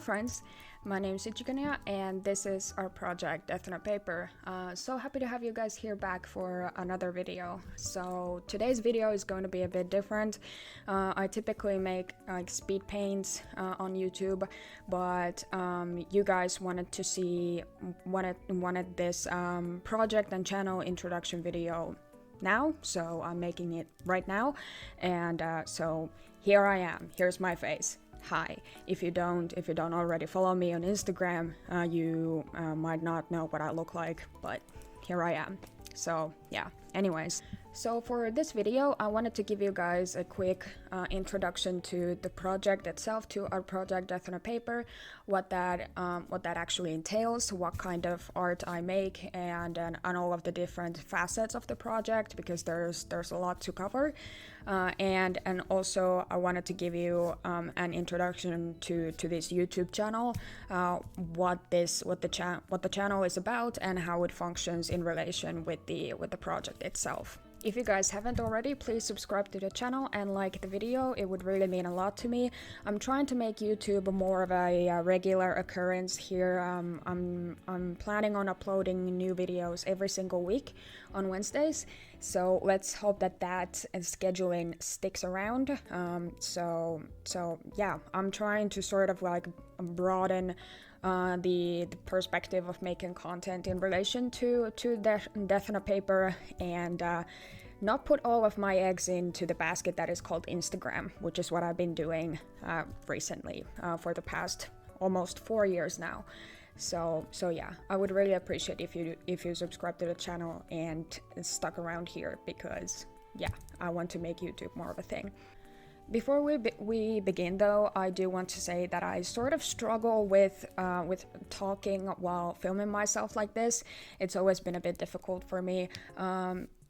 friends, my name is Ichigania and this is our project Death on a Paper. So happy to have you guys here back for another video. So today's video is going to be a bit different. I typically make like speed paints on YouTube, but you guys wanted this project and channel introduction video now, so I'm making it right now, and so here I am. Here's my face. Hi. If you don't already follow me on Instagram, you might not know what I look like, but here I am. So yeah, anyways, so for this video I wanted to give you guys a quick introduction to the project itself, to our project Death on a Paper, what that actually entails, what kind of art I make, and all of the different facets of the project, because there's a lot to cover, and also I wanted to give you an introduction to this YouTube channel, what the channel is about and how it functions in relation with the project itself. If you guys haven't already, please subscribe to the channel and like the video. It would really mean a lot to me. I'm trying to make YouTube more of a regular occurrence here. I'm planning on uploading new videos every single week on Wednesdays. So let's hope that scheduling sticks around. So yeah, I'm trying to sort of like broaden the perspective of making content in relation to Death on a Paper, and not put all of my eggs into the basket that is called Instagram, which is what I've been doing recently for the past almost 4 years now. So yeah, I would really appreciate if you subscribe to the channel and stuck around here, because yeah, I want to make YouTube more of a thing. Before we begin though, I do want to say that I sort of struggle with talking while filming myself like this. It's always been a bit difficult for me.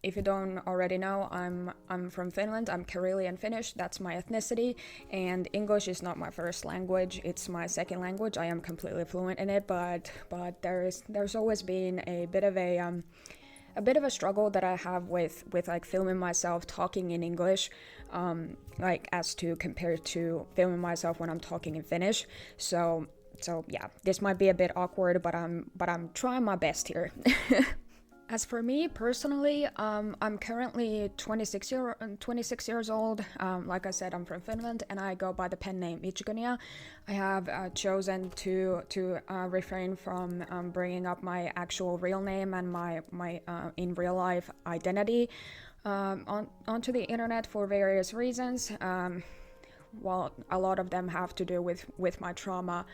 If you don't already know, I'm from Finland. I'm Karelian Finnish, that's my ethnicity, and English is not my first language, it's my second language. I am completely fluent in it, but there's always been a bit of a struggle that I have with like filming myself talking in English, like as to compared to filming myself when I'm talking in Finnish. So yeah, this might be a bit awkward, but I'm trying my best here. As for me personally, I'm currently 26 years old. Like I said, I'm from Finland, and I go by the pen name Ichigania. I have chosen to refrain from bringing up my actual real name and my in real life identity onto the internet for various reasons. Well, a lot of them have to do with my trauma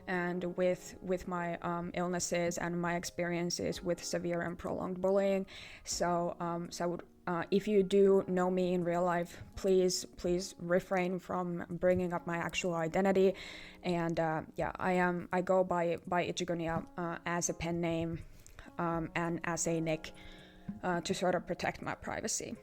and with my illnesses and my experiences with severe and prolonged bullying. So if you do know me in real life, please refrain from bringing up my actual identity. And yeah, I go by Ichigania as a pen name and as a nick to sort of protect my privacy.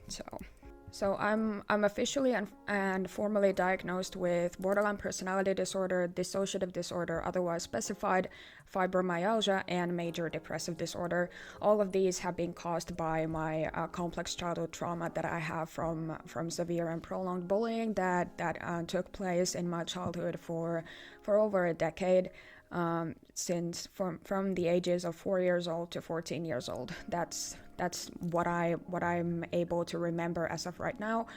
So I'm officially and formally diagnosed with borderline personality disorder, dissociative disorder, otherwise specified, fibromyalgia, and major depressive disorder. All of these have been caused by my complex childhood trauma that I have from severe and prolonged bullying that took place in my childhood for over a decade. Since from the ages of 4 years old to 14 years old. That's what I'm able to remember as of right now.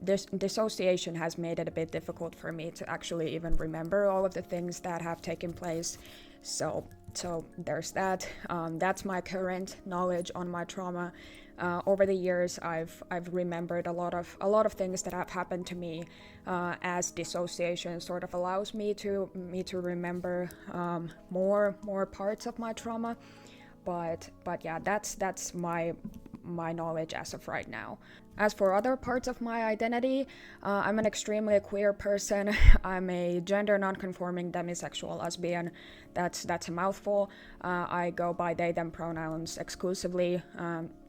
This dissociation has made it a bit difficult for me to actually even remember all of the things that have taken place. So there's that. That's my current knowledge on my trauma. Over the years, I've remembered a lot of things that have happened to me, as dissociation sort of allows me to remember more parts of my trauma. But yeah, that's my knowledge as of right now. As for other parts of my identity, I'm an extremely queer person. I'm a gender non-conforming demisexual lesbian. That's a mouthful. I go by they them pronouns exclusively.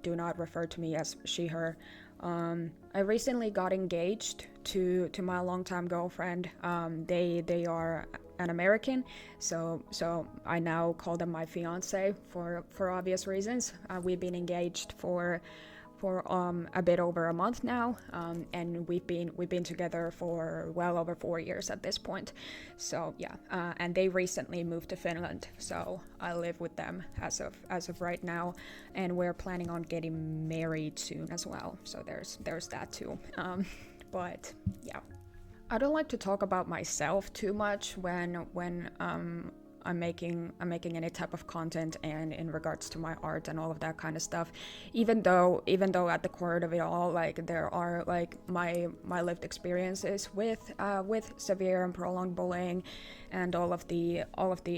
Do not refer to me as she her. I recently got engaged to my longtime girlfriend. They are an American, so I now call them my fiance for obvious reasons. We've been engaged for a bit over a month now, and we've been together for well over 4 years at this point. So yeah, and they recently moved to Finland, so I live with them as of right now, and we're planning on getting married soon as well. So there's that too. But yeah, I don't like to talk about myself too much when I'm making any type of content and in regards to my art and all of that kind of stuff, even though at the core of it all, like, there are like my lived experiences with severe and prolonged bullying and all of the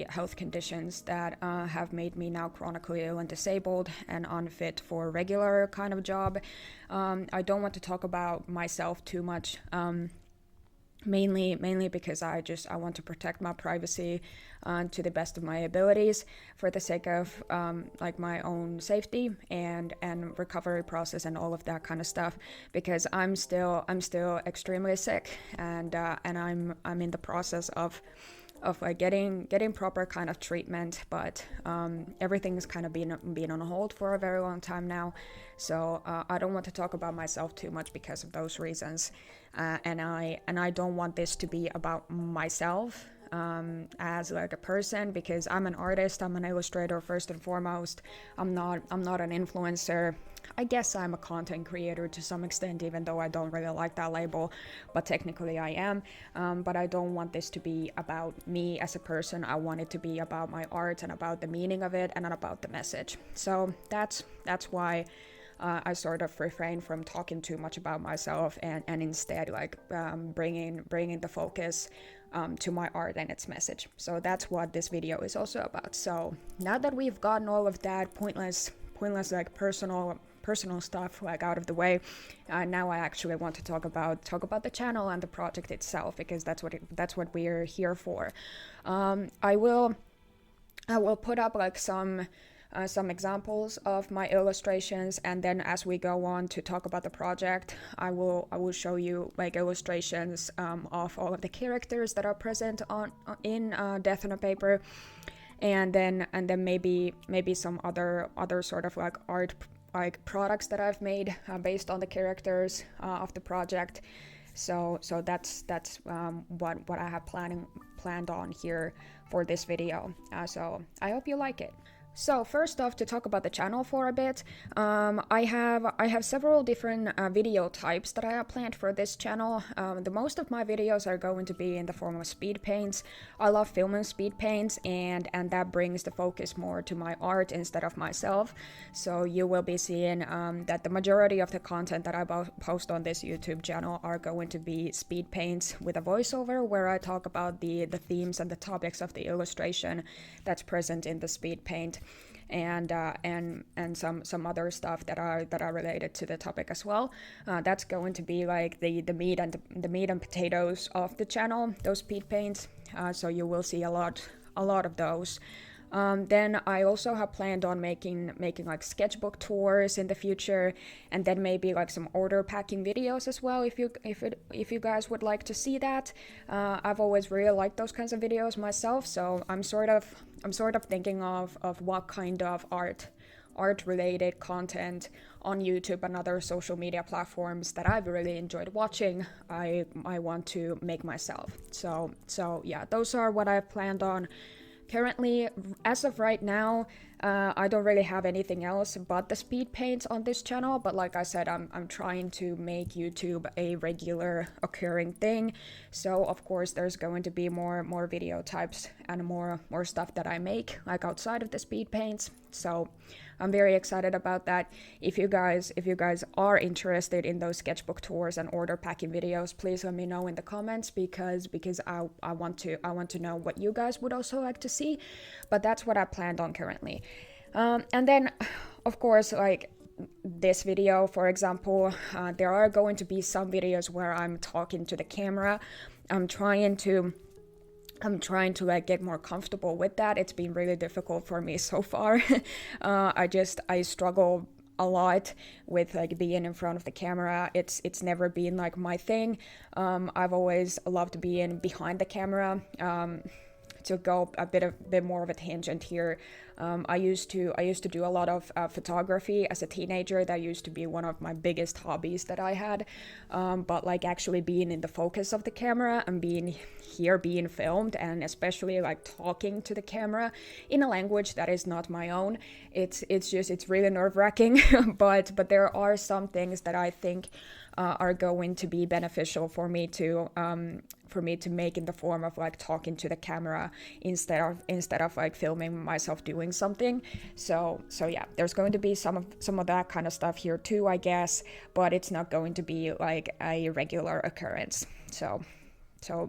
health conditions that have made me now chronically ill and disabled and unfit for a regular kind of job. I don't want to talk about myself too much, mainly because I want to protect my privacy to the best of my abilities, for the sake of like my own safety and recovery process and all of that kind of stuff, because I'm still extremely sick, and I'm in the process of like getting proper kind of treatment, but everything's kind of been on hold for a very long time now. So I don't want to talk about myself too much because of those reasons, and I don't want this to be about myself as like a person, because I'm an artist, I'm an illustrator first and foremost. I'm not an influencer. I guess I'm a content creator to some extent, even though I don't really like that label, but technically I am. But I don't want this to be about me as a person. I want it to be about my art and about the meaning of it and about the message. So that's why I sort of refrain from talking too much about myself and instead like bringing the focus to my art and its message. So that's what this video is also about. So now that we've gotten all of that pointless like personal stuff like out of the way, now I actually want to talk about the channel and the project itself, because that's what we're here for. I will put up like some examples of my illustrations, and then as we go on to talk about the project, I will show you like illustrations of all of the characters that are present in Death on a Paper, and then maybe some other sort of like art like products that I've made based on the characters of the project. So that's what I have planned on here for this video. So I hope you like it. So first off, to talk about the channel for a bit, I have several different video types that I have planned for this channel. The most of my videos are going to be in the form of speed paints. I love filming speed paints, and that brings the focus more to my art instead of myself. So you will be seeing that the majority of the content that I post on this YouTube channel are going to be speed paints with a voiceover, where I talk about the themes and the topics of the illustration that's present in the speed paint. And some other stuff that are related to the topic as well. That's going to be like the meat and potatoes of the channel, those speed paints. So you will see a lot of those. Then I also have planned on making like sketchbook tours in the future, and then maybe like some order packing videos as well, if you guys would like to see that. I've always really liked those kinds of videos myself, so I'm sort of thinking of what kind of art related content on YouTube and other social media platforms that I've really enjoyed watching, I want to make myself. So yeah, those are what I've planned on. Currently, as of right now, I don't really have anything else but the speed paints on this channel, but like I said, I'm trying to make YouTube a regular occurring thing. So of course there's going to be more video types and more stuff that I make like outside of the speed paints. So I'm very excited about that. If you guys are interested in those sketchbook tours and order packing videos, please let me know in the comments, because I want to know what you guys would also like to see. But that's what I planned on currently. And then of course, like this video, for example, there are going to be some videos where I'm talking to the camera. I'm trying to like get more comfortable with that. It's been really difficult for me so far. I struggle a lot with like being in front of the camera. It's never been like my thing. I've always loved being behind the camera. To go a bit more of a tangent here, I used to do a lot of photography as a teenager. That used to be one of my biggest hobbies that I had. But like actually being in the focus of the camera and being filmed, and especially like talking to the camera in a language that is not my own, it's really nerve-wracking. but there are some things that I think are going to be beneficial for me to make in the form of like talking to the camera instead of like filming myself doing something. So yeah, there's going to be some of that kind of stuff here too, I guess, but it's not going to be like a regular occurrence. So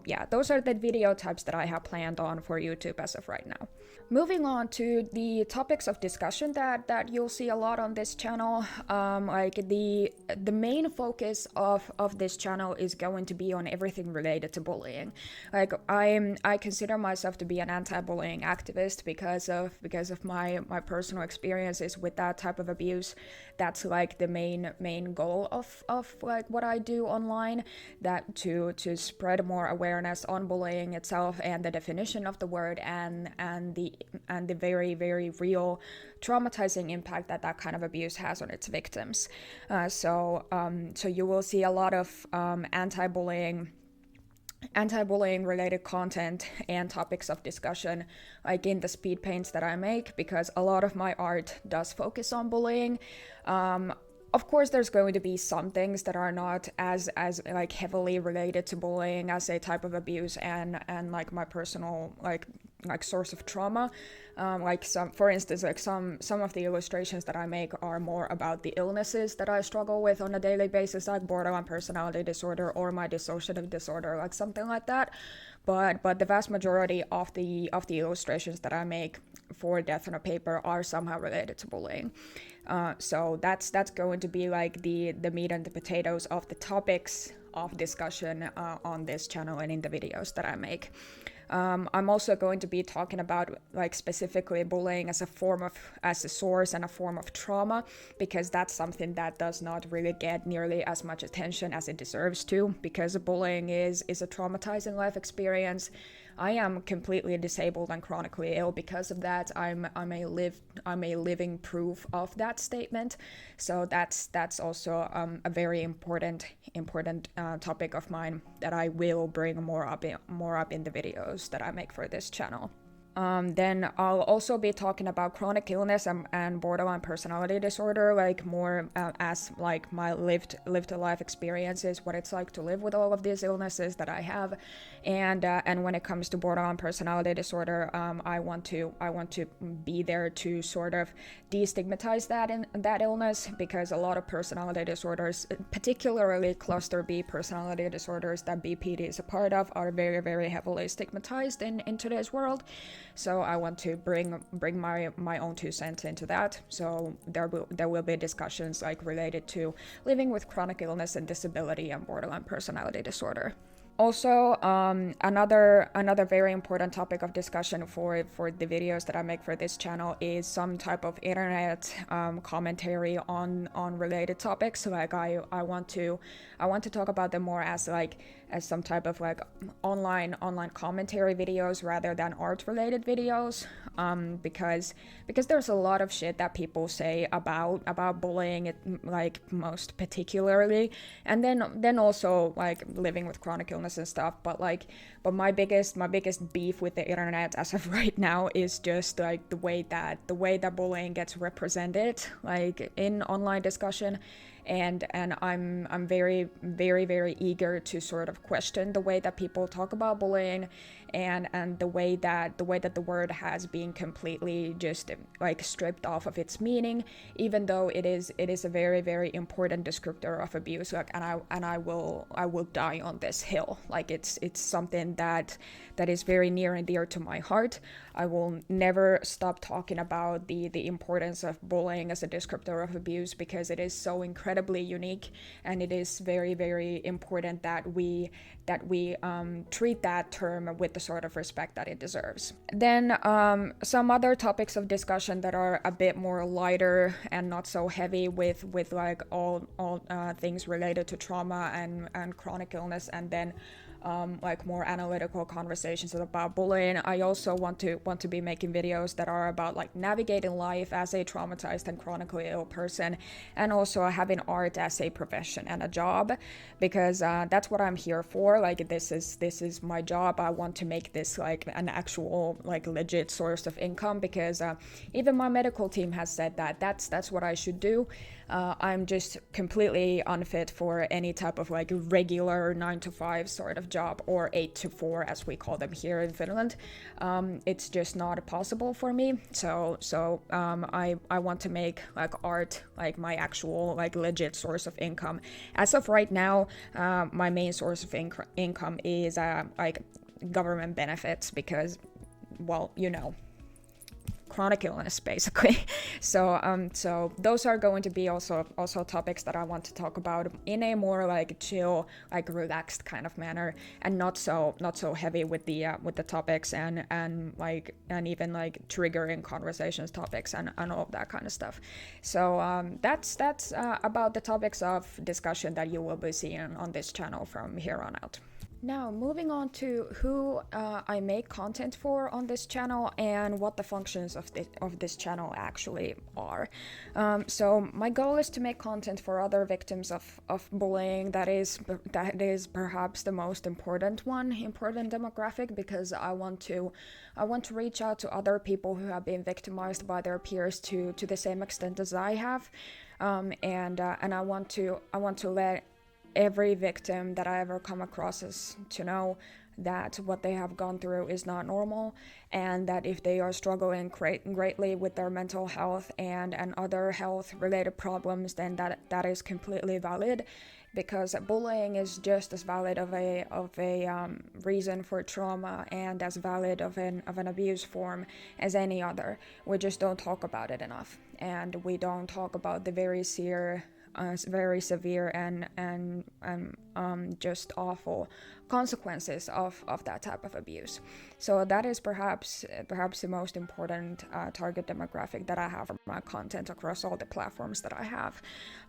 yeah, those are the video types that I have planned on for YouTube as of right now. Moving on to the topics of discussion that you'll see a lot on this channel. Like the main focus of this channel is going to be on everything related to bullying. Like I consider myself to be an anti-bullying activist because of my personal experiences with that type of abuse. That's like the main goal of like what I do online, that to spread more awareness on bullying itself and the definition of the word and the very, very real traumatizing impact that kind of abuse has on its victims. So you will see a lot of anti-bullying related content and topics of discussion like in the speed paints that I make, because a lot of my art does focus on bullying. Of course, there's going to be some things that are not as like heavily related to bullying as a type of abuse and like my personal like source of trauma. Like for instance, like some of the illustrations that I make are more about the illnesses that I struggle with on a daily basis, like borderline personality disorder or my dissociative disorder, like something like that. But the vast majority of the illustrations that I make for Death on a Paper are somehow related to bullying. So that's going to be like the meat and the potatoes of the topics of discussion on this channel and in the videos that I make. I'm also going to be talking about like specifically bullying as a source and a form of trauma, because that's something that does not really get nearly as much attention as it deserves to, because bullying is a traumatizing life experience. I am completely disabled and chronically ill because of that. I'm a living proof of that statement. So that's also a very important topic of mine that I will bring more up in the videos that I make for this channel. Then I'll also be talking about chronic illness and borderline personality disorder, like more as like my lived life experiences, what it's like to live with all of these illnesses that I have, and when it comes to borderline personality disorder, I want to be there to sort of destigmatize that illness, because a lot of personality disorders, particularly cluster B personality disorders that BPD is a part of, are very, very heavily stigmatized in today's world. So I want to bring my own 2 cents into that. So there will be discussions like related to living with chronic illness and disability and borderline personality disorder. Also, another very important topic of discussion for the videos that I make for this channel is some type of internet commentary on related topics. So like I want to talk about them more as some type of like online commentary videos rather than art related videos, because there's a lot of shit that people say about bullying, like most particularly, and then also like living with chronic illness and stuff. But my biggest beef with the internet as of right now is just like the way that bullying gets represented like in online discussion. And I'm very, very, very eager to sort of question the way that people talk about bullying, and the way that the word has been completely just like stripped off of its meaning, even though it is a very, very important descriptor of abuse. Like, and I will die on this hill. Like it's something that is very near and dear to my heart. I will never stop talking about the importance of bullying as a descriptor of abuse, because it is so incredibly unique, and it is very, very important that we treat that term with the sort of respect that it deserves. Then some other topics of discussion that are a bit more lighter and not so heavy with like all things related to trauma and chronic illness, and then like more analytical conversations about bullying. I also want to be making videos that are about like navigating life as a traumatized and chronically ill person, and also having art as a profession and a job, because that's what I'm here for. Like this is my job. I want to make this like an actual like legit source of income, because even my medical team has said that that's what I should do. I'm just completely unfit for any type of like regular 9 to 5 sort of job, or 8 to 4 as we call them here in Finland. It's just not possible for me. So I want to make like art like my actual like legit source of income. As of right now, my main source of income is like government benefits, because, well, chronic illness basically. So those are going to be also topics that I want to talk about in a more like chill, like relaxed kind of manner, and not so heavy with the topics and even like triggering conversations topics and all of that kind of stuff. So that's about the topics of discussion that you will be seeing on this channel from here on out. Now, moving on to who I make content for on this channel and what the functions of this channel actually are. So my goal is to make content for other victims of bullying. That is perhaps the most important demographic, because I want to reach out to other people who have been victimized by their peers to the same extent as I have, and I want to let every victim that I ever come across is to know that what they have gone through is not normal, and that if they are struggling greatly with their mental health and other health related problems, then that is completely valid, because bullying is just as valid of a reason for trauma and as valid of an abuse form as any other. We just don't talk about it enough, and we don't talk about the very severe and just awful consequences of that type of abuse. So that is perhaps the most important target demographic that I have for my content across all the platforms that I have.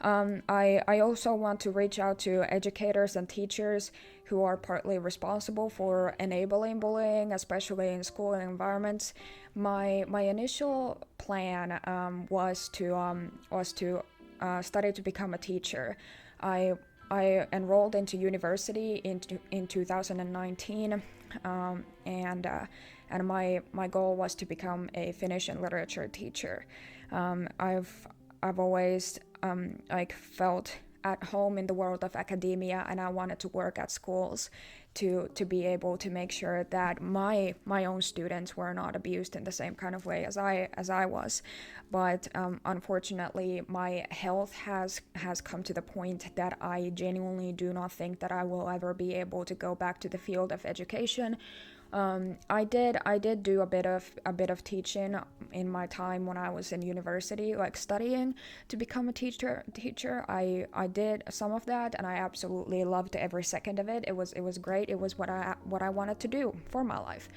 I also want to reach out to educators and teachers who are partly responsible for enabling bullying, especially in school environments. My initial plan was to study to become a teacher. I enrolled into university in 2019, and my goal was to become a Finnish and literature teacher. I've always felt at home in the world of academia, and I wanted to work at schools to be able to make sure that my own students were not abused in the same kind of way as I was. But unfortunately, my health has come to the point that I genuinely do not think that I will ever be able to go back to the field of education. I did do a bit of teaching in my time when I was in university, like studying to become a teacher. I did some of that, and I absolutely loved every second of it. It was great. It was what I wanted to do for my life.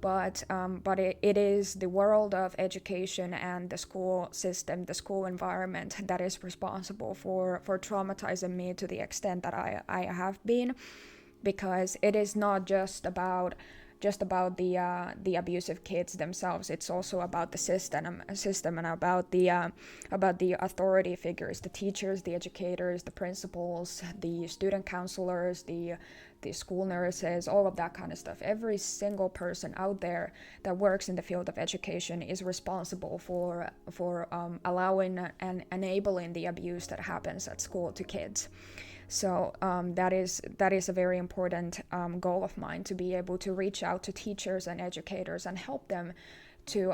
But it is the world of education and the school system, the school environment, that is responsible for traumatizing me to the extent that I have been, because it is not just about the abusive kids themselves. It's also about the system and about the authority figures, the teachers, the educators, the principals, the student counselors, the school nurses, all of that kind of stuff. Every single person out there that works in the field of education is responsible for allowing and enabling the abuse that happens at school to kids. So that is a very important goal of mine, to be able to reach out to teachers and educators and help them to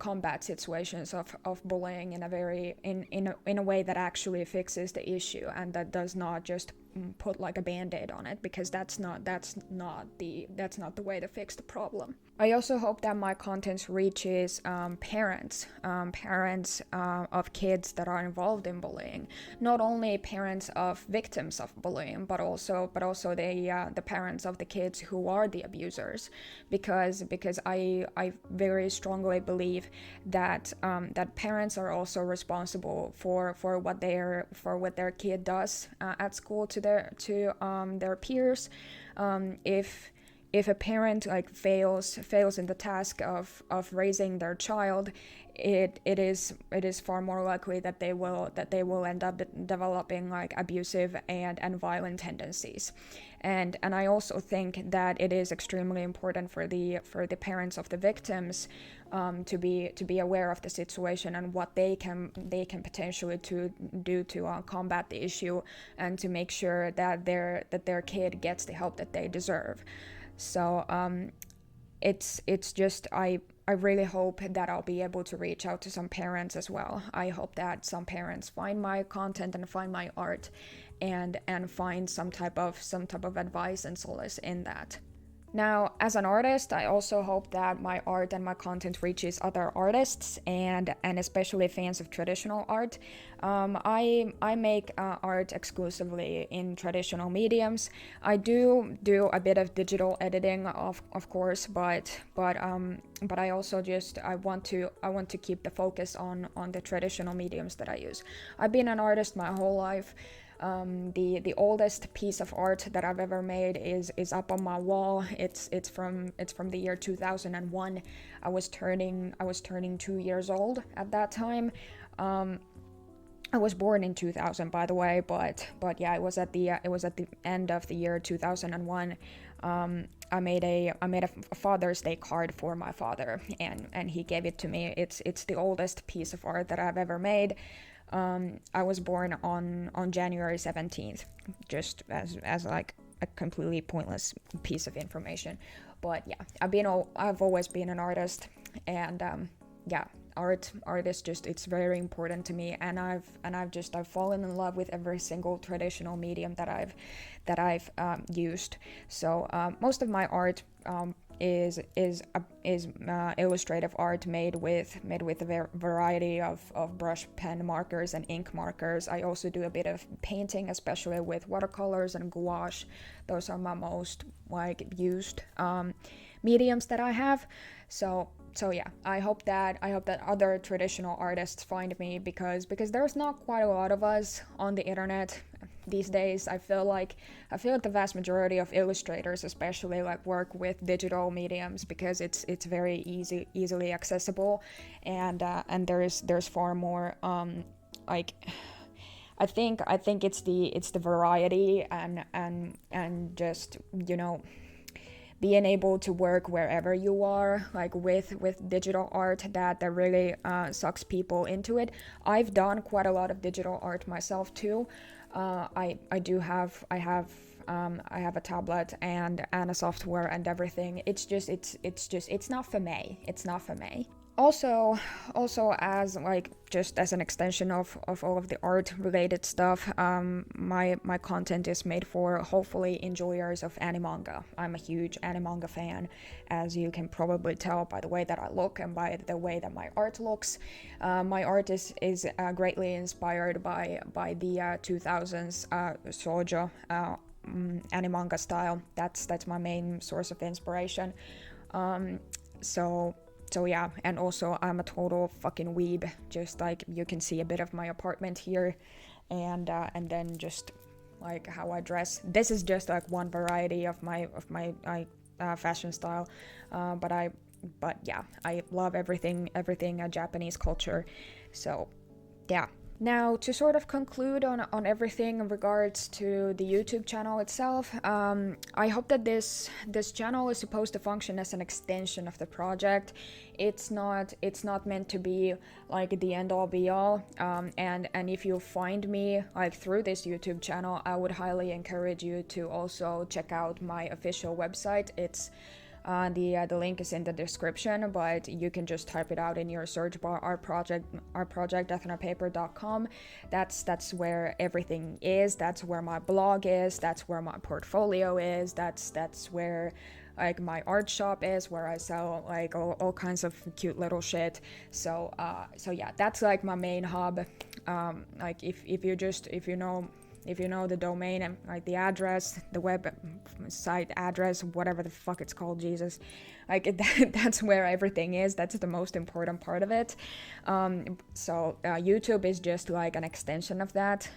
combat situations of bullying in a way that actually fixes the issue, and that does not just put like a band-aid on it, because that's not the way to fix the problem. I also hope that my content reaches parents of kids that are involved in bullying, not only parents of victims of bullying, but also the parents of the kids who are the abusers, because I very strongly believe that parents are also responsible for what their kid does at school to to their peers. If a parent like fails in the task of raising their child, it is far more likely that they will end up developing like abusive and violent tendencies. And I also think that it is extremely important for the parents of the victims to be aware of the situation and what they can potentially do to combat the issue, and to make sure that their kid gets the help that they deserve. So it's just I really hope that I'll be able to reach out to some parents as well. I hope that some parents find my content and find my art and find some type of advice and solace in that. Now, as an artist, I also hope that my art and my content reaches other artists and especially fans of traditional art. I make art exclusively in traditional mediums. I do a bit of digital editing, of course, but I also I want to keep the focus on the traditional mediums that I use. I've been an artist my whole life. The oldest piece of art that I've ever made is up on my wall. It's from the year 2001. I was turning 2 years old at that time. I was born in 2000, by the way, but yeah, it was at the end of the year 2001. I made a Father's Day card for my father, and he gave it to me. It's the oldest piece of art that I've ever made. I was born on January 17th, just as like a completely pointless piece of information. But yeah, I've always been an artist, and yeah, art is just, it's very important to me, and I've fallen in love with every single traditional medium that I've used. So most of my art is illustrative art made with a variety of brush, pen, markers, and ink markers. I also do a bit of painting, especially with watercolors and gouache. Those are my most like used mediums that I have. So yeah, I hope that other traditional artists find me, because there's not quite a lot of us on the internet these days. I feel like the vast majority of illustrators especially like work with digital mediums because it's very easily accessible, and there's far more like I think it's the variety and just, you know, being able to work wherever you are, like with digital art, that really sucks people into it. I've done quite a lot of digital art myself too. I have a tablet and a software and everything. It's not for me. It's not for me. Also as like just as an extension of all of the art related stuff, my content is made for hopefully enjoyers of animanga. I'm a huge animanga fan, as you can probably tell by the way that I look and by the way that my art looks. My art is greatly inspired by the 2000s shoujo animanga style. That's my main source of inspiration. So yeah, and also I'm a total fucking weeb. Just like you can see a bit of my apartment here, and then just like how I dress. This is just like one variety of my fashion style, but yeah, I love everything Japanese culture. So yeah. Now, to sort of conclude on everything in regards to the YouTube channel itself, I hope that this channel is supposed to function as an extension of the project. It's not meant to be like the end all be all. And if you find me like through this YouTube channel, I would highly encourage you to also check out my official website. It's the link is in the description, but you can just type it out in your search bar. Our project deathnopaper.com. That's where everything is. That's where my blog is. That's where my portfolio is. That's where like my art shop is, where I sell like all kinds of cute little shit. So yeah, that's like my main hub. Like if you know the domain and like the address, the website address, whatever the fuck it's called, Jesus, like that's where everything is. That's the most important part of it. So YouTube is just like an extension of that.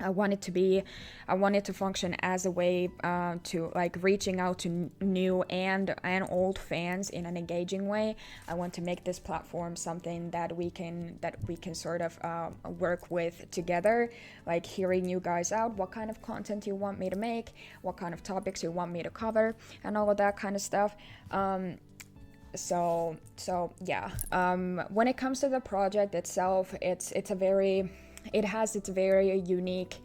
I want it to function as a way to like reaching out to new and old fans in an engaging way. I want to make this platform something that we can sort of work with together, like hearing you guys out, what kind of content you want me to make, what kind of topics you want me to cover, and all of that kind of stuff. So yeah. When it comes to the project itself, it has its very unique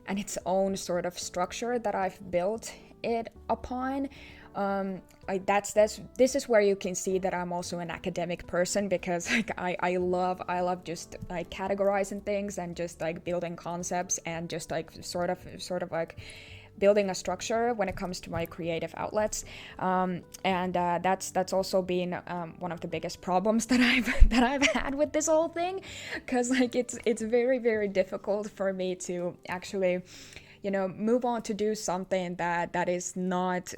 and its own sort of structure that I've built it upon. This is where you can see that I'm also an academic person, because like I love just like categorizing things and just like building concepts and just like sort of like building a structure when it comes to my creative outlets, and that's also been one of the biggest problems that I've had with this whole thing, because like it's very, very difficult for me to actually move on to do something that is not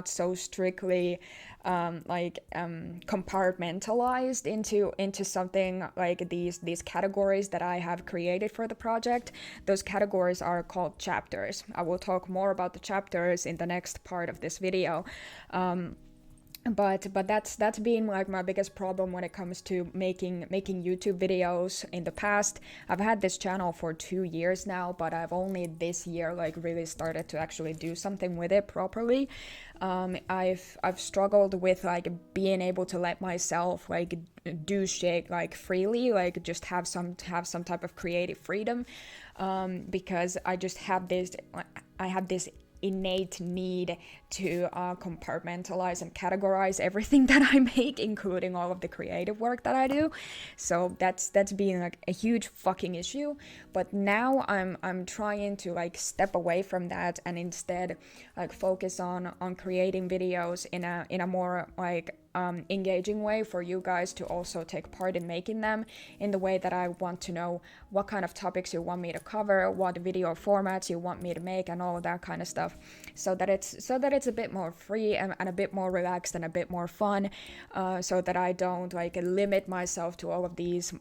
so strictly compartmentalized into something like these categories that I have created for the project. Those categories are called chapters. I will talk more about the chapters in the next part of this video. But that's been like my biggest problem when it comes to making YouTube videos in the past. I've had this channel for 2 years now, but I've only this year like really started to actually do something with it properly. I've struggled with like being able to let myself like do shit like freely, like just have some type of creative freedom, because I have this innate need to compartmentalize and categorize everything that I make, including all of the creative work that I do. So that's been like a huge fucking issue. But now I'm trying to like step away from that and instead like focus on creating videos in a more like engaging way for you guys to also take part in making them, in the way that I want to know what kind of topics you want me to cover, what video formats you want me to make, and all of that kind of stuff, so that it's a bit more free and a bit more relaxed and a bit more fun, so that I don't like limit myself to all of these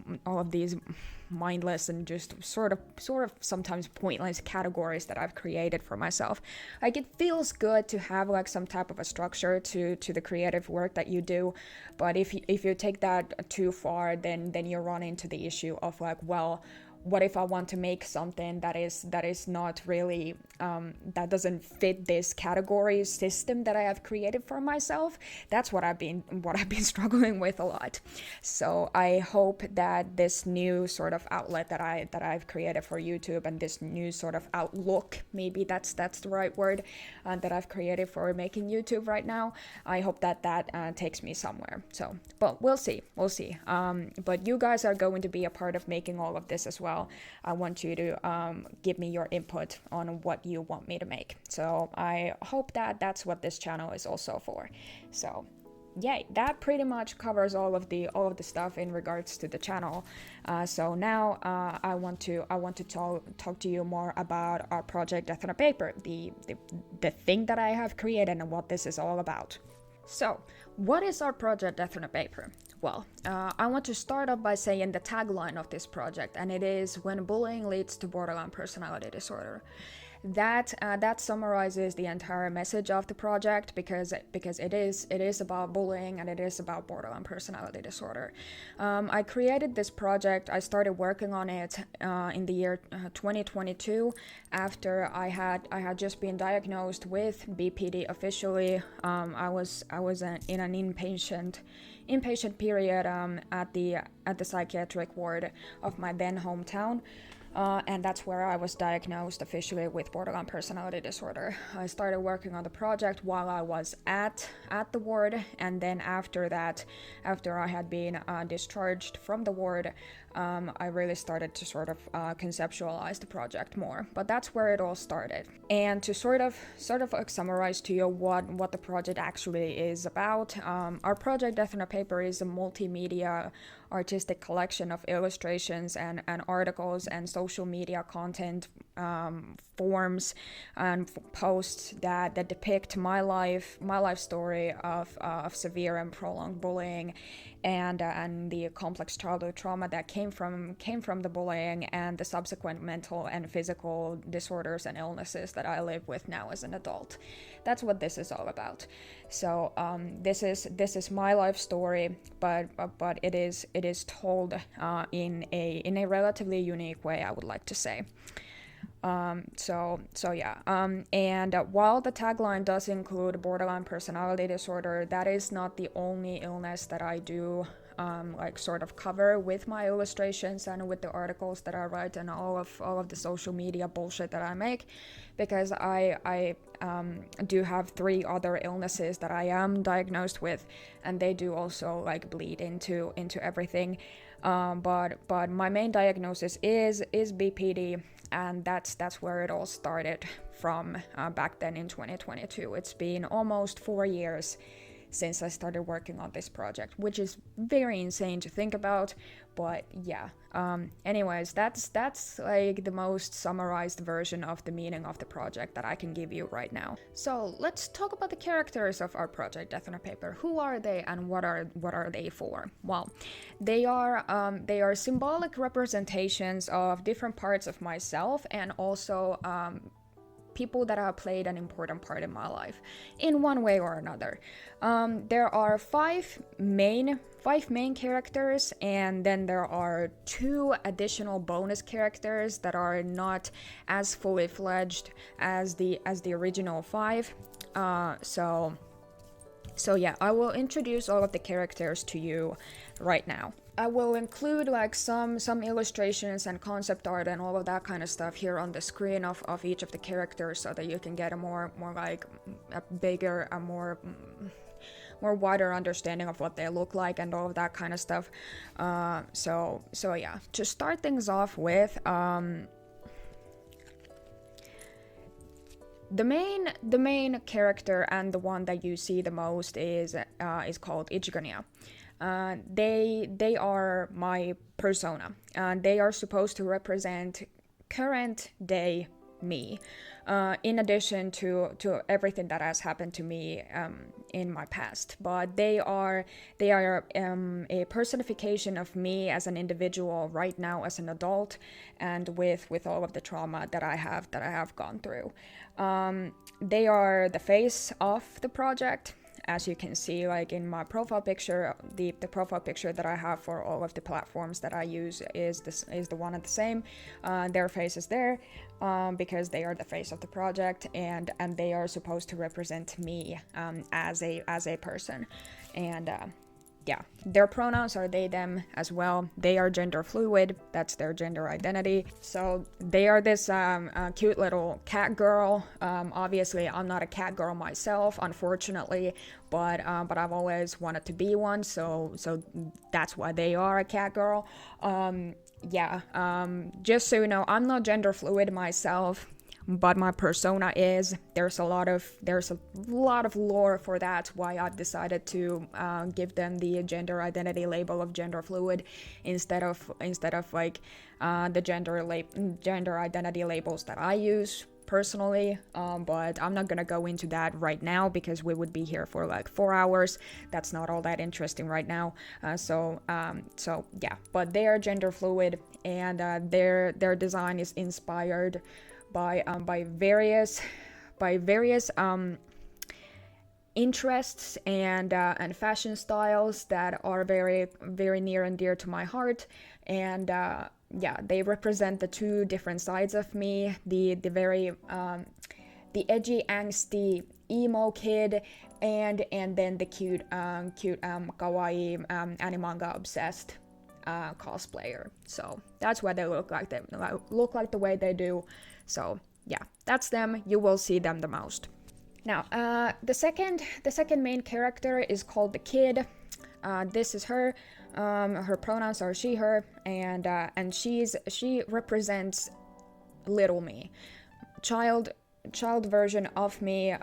mindless and just sort of sometimes pointless categories that I've created for myself. Like, it feels good to have like some type of a structure to the creative work that you do, but if you take that too far, then you run into the issue of like, well, what if I want to make something that is not really that doesn't fit this category system that I have created for myself? That's what I've been struggling with a lot. So I hope that this new sort of outlet that I've created for YouTube, and this new sort of outlook, maybe that's the right word, that I've created for making YouTube right now, I hope that takes me somewhere. So, but we'll see. But you guys are going to be a part of making all of this as well. I want you to give me your input on what you want me to make. So I hope that that's what this channel is also for. So yeah, that pretty much covers all of the stuff in regards to the channel. So now I want to talk to you more about our project Death on a Paper, the thing that I have created and what this is all about. So, what is our project Death on a Paper? Well, I want to start off by saying the tagline of this project, and it is "When bullying leads to borderline personality disorder." That summarizes the entire message of the project, because it is about bullying and it is about borderline personality disorder. I created this project. I started working on it in the year 2022, after I had just been diagnosed with BPD officially. I was in an inpatient period at the psychiatric ward of my then hometown. And that's where I was diagnosed officially with borderline personality disorder. I started working on the project while I was at the ward, and then after I had been discharged from the ward, I really started to sort of conceptualize the project more. But that's where it all started. And to sort of like summarize to you what the project actually is about, our project Death on a Paper is a multimedia artistic collection of illustrations and articles and social media content, forms and posts that depict my life story of severe and prolonged bullying, and the complex childhood trauma that came from the bullying, and the subsequent mental and physical disorders and illnesses that I live with now as an adult. That's what this is all about. So this is my life story, but it is told in a relatively unique way, I would like to say. So yeah. And while the tagline does include borderline personality disorder, that is not the only illness that I do sort of cover with my illustrations and with the articles that I write and all of the social media bullshit that I make, because I do have 3 other illnesses that I am diagnosed with, and they do also like bleed into everything. But my main diagnosis is BPD, and that's where it all started from back then in 2022. It's been almost 4 years since I started working on this project, which is very insane to think about, but yeah. Anyways, that's like the most summarized version of the meaning of the project that I can give you right now. So let's talk about the characters of our project, Death on a Paper. Who are they and what are they for? Well, they are symbolic representations of different parts of myself, and also people that have played an important part in my life in one way or another. There are five main characters, and then there are 2 additional bonus characters that are not as fully fledged as the original 5. So yeah, I will introduce all of the characters to you right now. I will include like some illustrations and concept art and all of that kind of stuff here on the screen of each of the characters, so that you can get a more like a bigger, a more wider understanding of what they look like and all of that kind of stuff. So yeah, to start things off with, the main character and the one that you see the most is called Ichigania. They are my persona. They are supposed to represent current day me, in addition to everything that has happened to me in my past. But they are a personification of me as an individual right now as an adult, and with all of the trauma that I have gone through. They are the face of the project. As you can see, like in my profile picture, the profile picture that I have for all of the platforms that I use is the one and the same. Their face is there because they are the face of the project, and they are supposed to represent me as a person. And yeah, their pronouns are they, them as well. They are gender fluid, that's their gender identity. So they are this cute little cat girl. Obviously, I'm not a cat girl myself, unfortunately, but I've always wanted to be one, so that's why they are a cat girl. Just so you know, I'm not gender fluid myself, but my persona is. There's a lot of lore for that, why I've decided to give them the gender identity label of gender fluid instead of like the gender identity labels that I use personally. But I'm not gonna go into that right now because we would be here for like 4 hours. That's not all that interesting right now. So yeah, but they are gender fluid, and their design is inspired by various interests and fashion styles that are very, very near and dear to my heart. And yeah, they represent the 2 different sides of me: the very the edgy, angsty emo kid, and then the cute kawaii animanga obsessed cosplayer. So that's why they look like the way they do. So yeah, that's them. You will see them the most. Now, the second main character is called the Kid. This is her. Her pronouns are she, her, and she represents little me, child version of me,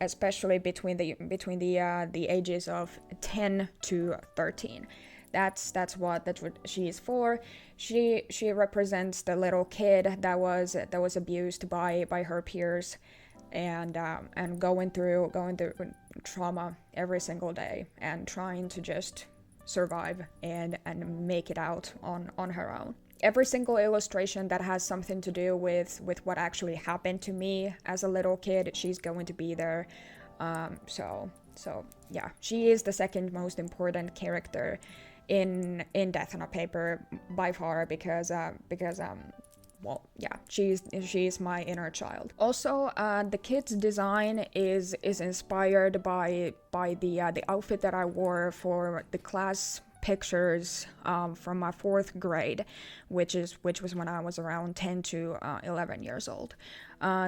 especially between the ages of 10 to 13. That's what she is for. She represents the little kid that was abused by her peers, and going through trauma every single day and trying to just survive and make it out on her own. Every single illustration that has something to do with what actually happened to me as a little kid, she's going to be there. So yeah, she is the second most important character in Death on a Paper by far, because well, yeah, she's my inner child. Also, the kid's design is inspired by the outfit that I wore for the class pictures from my 4th grade, which was when I was around 10 to 11 years old.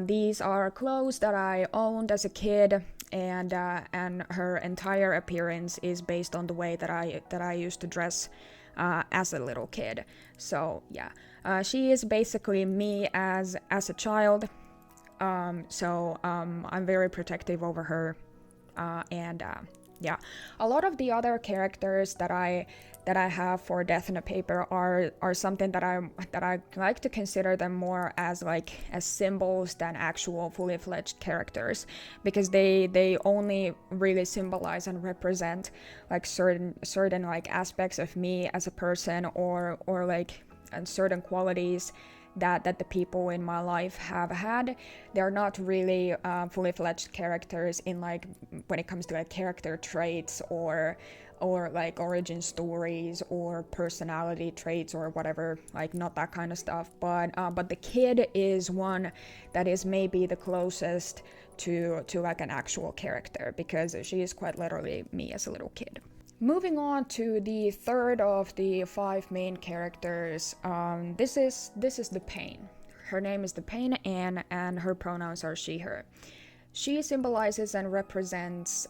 These are clothes that I owned as a kid, and her entire appearance is based on the way that I used to dress as a little kid. So yeah, she is basically me as a child. So I'm very protective over her, and yeah, a lot of the other characters that I have for Death on a Paper are something that I like to consider them more as symbols than actual fully fledged characters, because they only really symbolize and represent like certain like aspects of me as a person, or like and certain qualities that the people in my life have had. They're not really fully fledged characters in like when it comes to like character traits or like origin stories or personality traits or whatever, like not that kind of stuff. But the kid is one that is maybe the closest to like an actual character, because she is quite literally me as a little kid. Moving on to the third of the 5 main characters, this is the Pain. Her name is the Pain, and her pronouns are she, her. She symbolizes and represents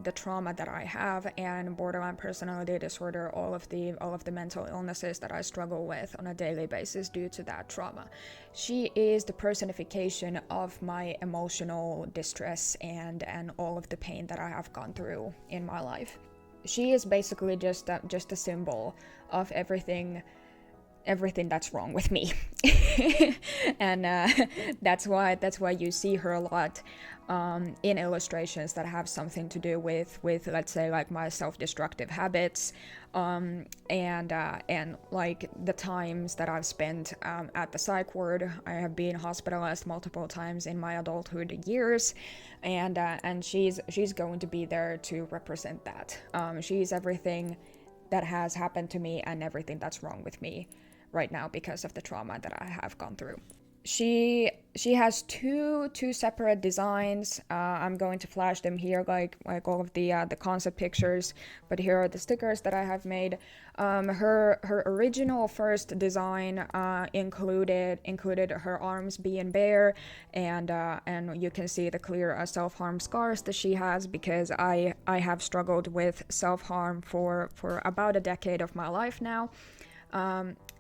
the trauma that I have, and borderline personality disorder, all of the mental illnesses that I struggle with on a daily basis due to that trauma. She is the personification of my emotional distress and all of the pain that I have gone through in my life. She is basically just a symbol of everything that's wrong with me. And that's why you see her a lot in illustrations that have something to do with let's say like my self-destructive habits, and like the times that I've spent at the psych ward. I have been hospitalized multiple times in my adulthood years, and she's going to be there to represent that. She's everything that has happened to me and everything that's wrong with me right now because of the trauma that I have gone through. She has two separate designs. I'm going to flash them here, like all of the concept pictures, but here are the stickers that I have made. Her original first design included her arms being bare, and you can see the clear self-harm scars that she has, because I have struggled with self-harm for about a decade of my life now.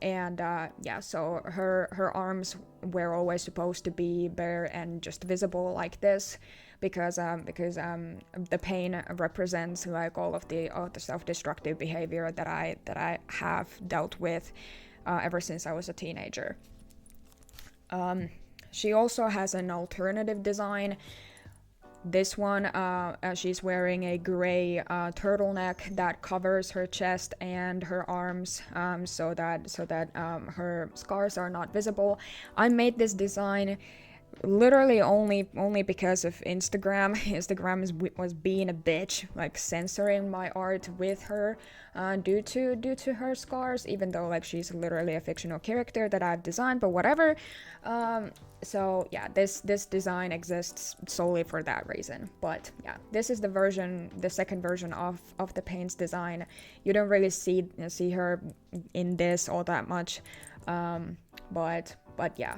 Yeah, so her arms were always supposed to be bare and just visible like this, because the pain represents like all of the self-destructive behavior that I have dealt with ever since I was a teenager. She also has an alternative design. This one, she's wearing a gray turtleneck that covers her chest and her arms, so that her scars are not visible. I made this design literally only because of Instagram. Instagram was being a bitch, like censoring my art with her due to her scars, even though like she's literally a fictional character that I've designed, but whatever. So yeah, this design exists solely for that reason. But yeah, this is the second version of the Pain's design. You don't really see her in this all that much, but yeah.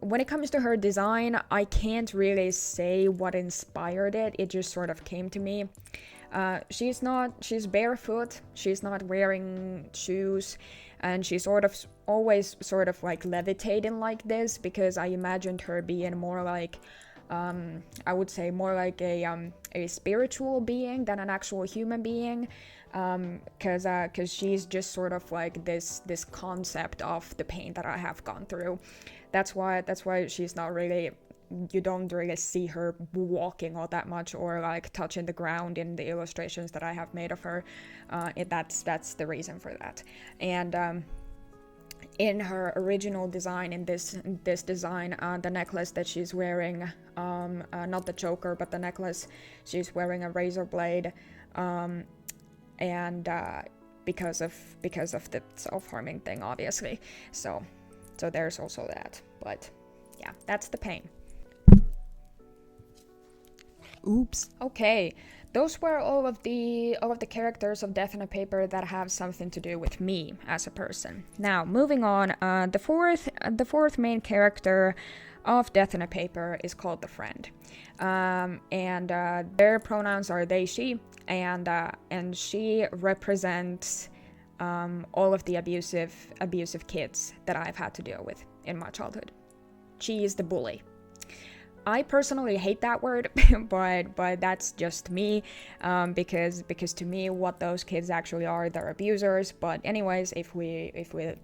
When it comes to her design, I can't really say what inspired it. It just sort of came to me. She's barefoot, she's not wearing shoes, and she's always like levitating like this, because I imagined her being more like I would say more like a spiritual being than an actual human being, because she's just sort of like this concept of the pain that I have gone through. That's why she's not really, you don't really see her walking all that much or like touching the ground in the illustrations that I have made of her. That's the reason for that. And in her original design, in this design, the necklace that she's wearing, not the choker, but the necklace, she's wearing a razor blade, and because of the self-harming thing, obviously. So there's also that. But yeah, that's the pain. Oops. Okay, those were all of the characters of Death on a Paper that have something to do with me as a person. Now, moving on, the fourth main character of Death on a Paper is called the Friend, and their pronouns are they, she, and she represents all of the abusive kids that I've had to deal with in my childhood. She is the bully. I personally hate that word, but that's just me, because to me, what those kids actually are, they're abusers. But anyways, if we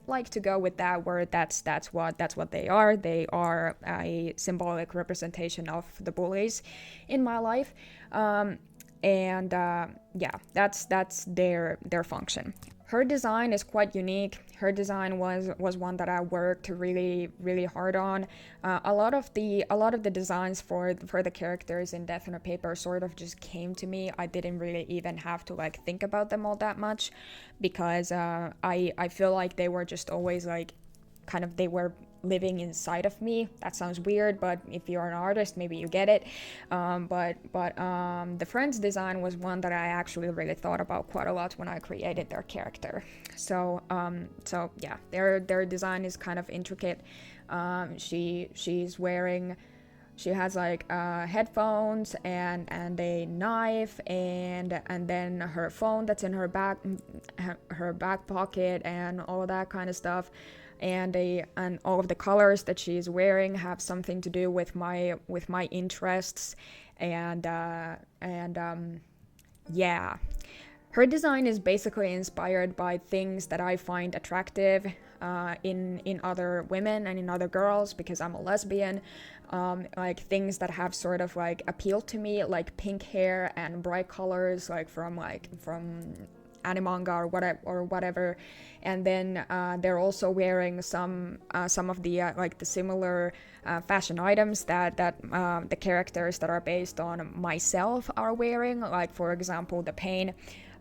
like to go with that word, that's what they are. They are a symbolic representation of the bullies in my life, and yeah, that's their function. Her design is quite unique. Her design was one that I worked really hard on. A lot of the designs for the characters in Death on a Paper sort of just came to me. I didn't really even have to like think about them all that much, because I feel like they were just always like kind of, they were living inside of me. That sounds weird, but if you're an artist, maybe you get it. But the Friend's design was one that I actually really thought about quite a lot when I created their character. So yeah, their design is kind of intricate. She has like headphones and a knife and then her phone that's in her back pocket and all that kind of stuff. And all of the colors that she's wearing have something to do with my interests, and yeah, her design is basically inspired by things that I find attractive in other women and in other girls, because I'm a lesbian. Like things that have sort of like appealed to me, like pink hair and bright colors, like from animanga or whatever. And then they're also wearing some of the like the similar fashion items that the characters that are based on myself are wearing, like for example the Pain,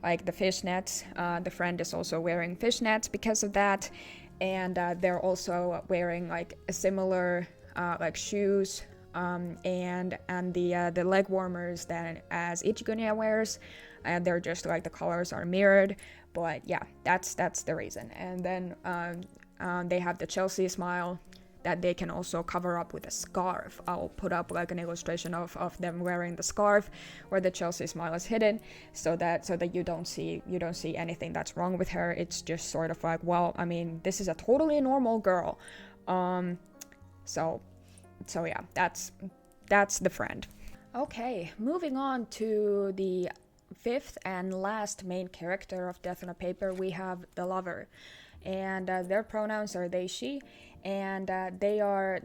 like the fishnets. The Friend is also wearing fishnets because of that, and they're also wearing like a similar like shoes and the leg warmers that as Ichigunya wears. And they're just like the colors are mirrored. But yeah, that's the reason. And then they have the Chelsea smile that they can also cover up with a scarf. I'll put up like an illustration of them wearing the scarf where the Chelsea smile is hidden, so that you don't see anything that's wrong with her. It's just sort of like, well, I mean, this is a totally normal girl. So yeah, that's the Friend. Okay, moving on to the fifth and last main character of Death on a Paper, we have the Lover, and their pronouns are they, she, and they are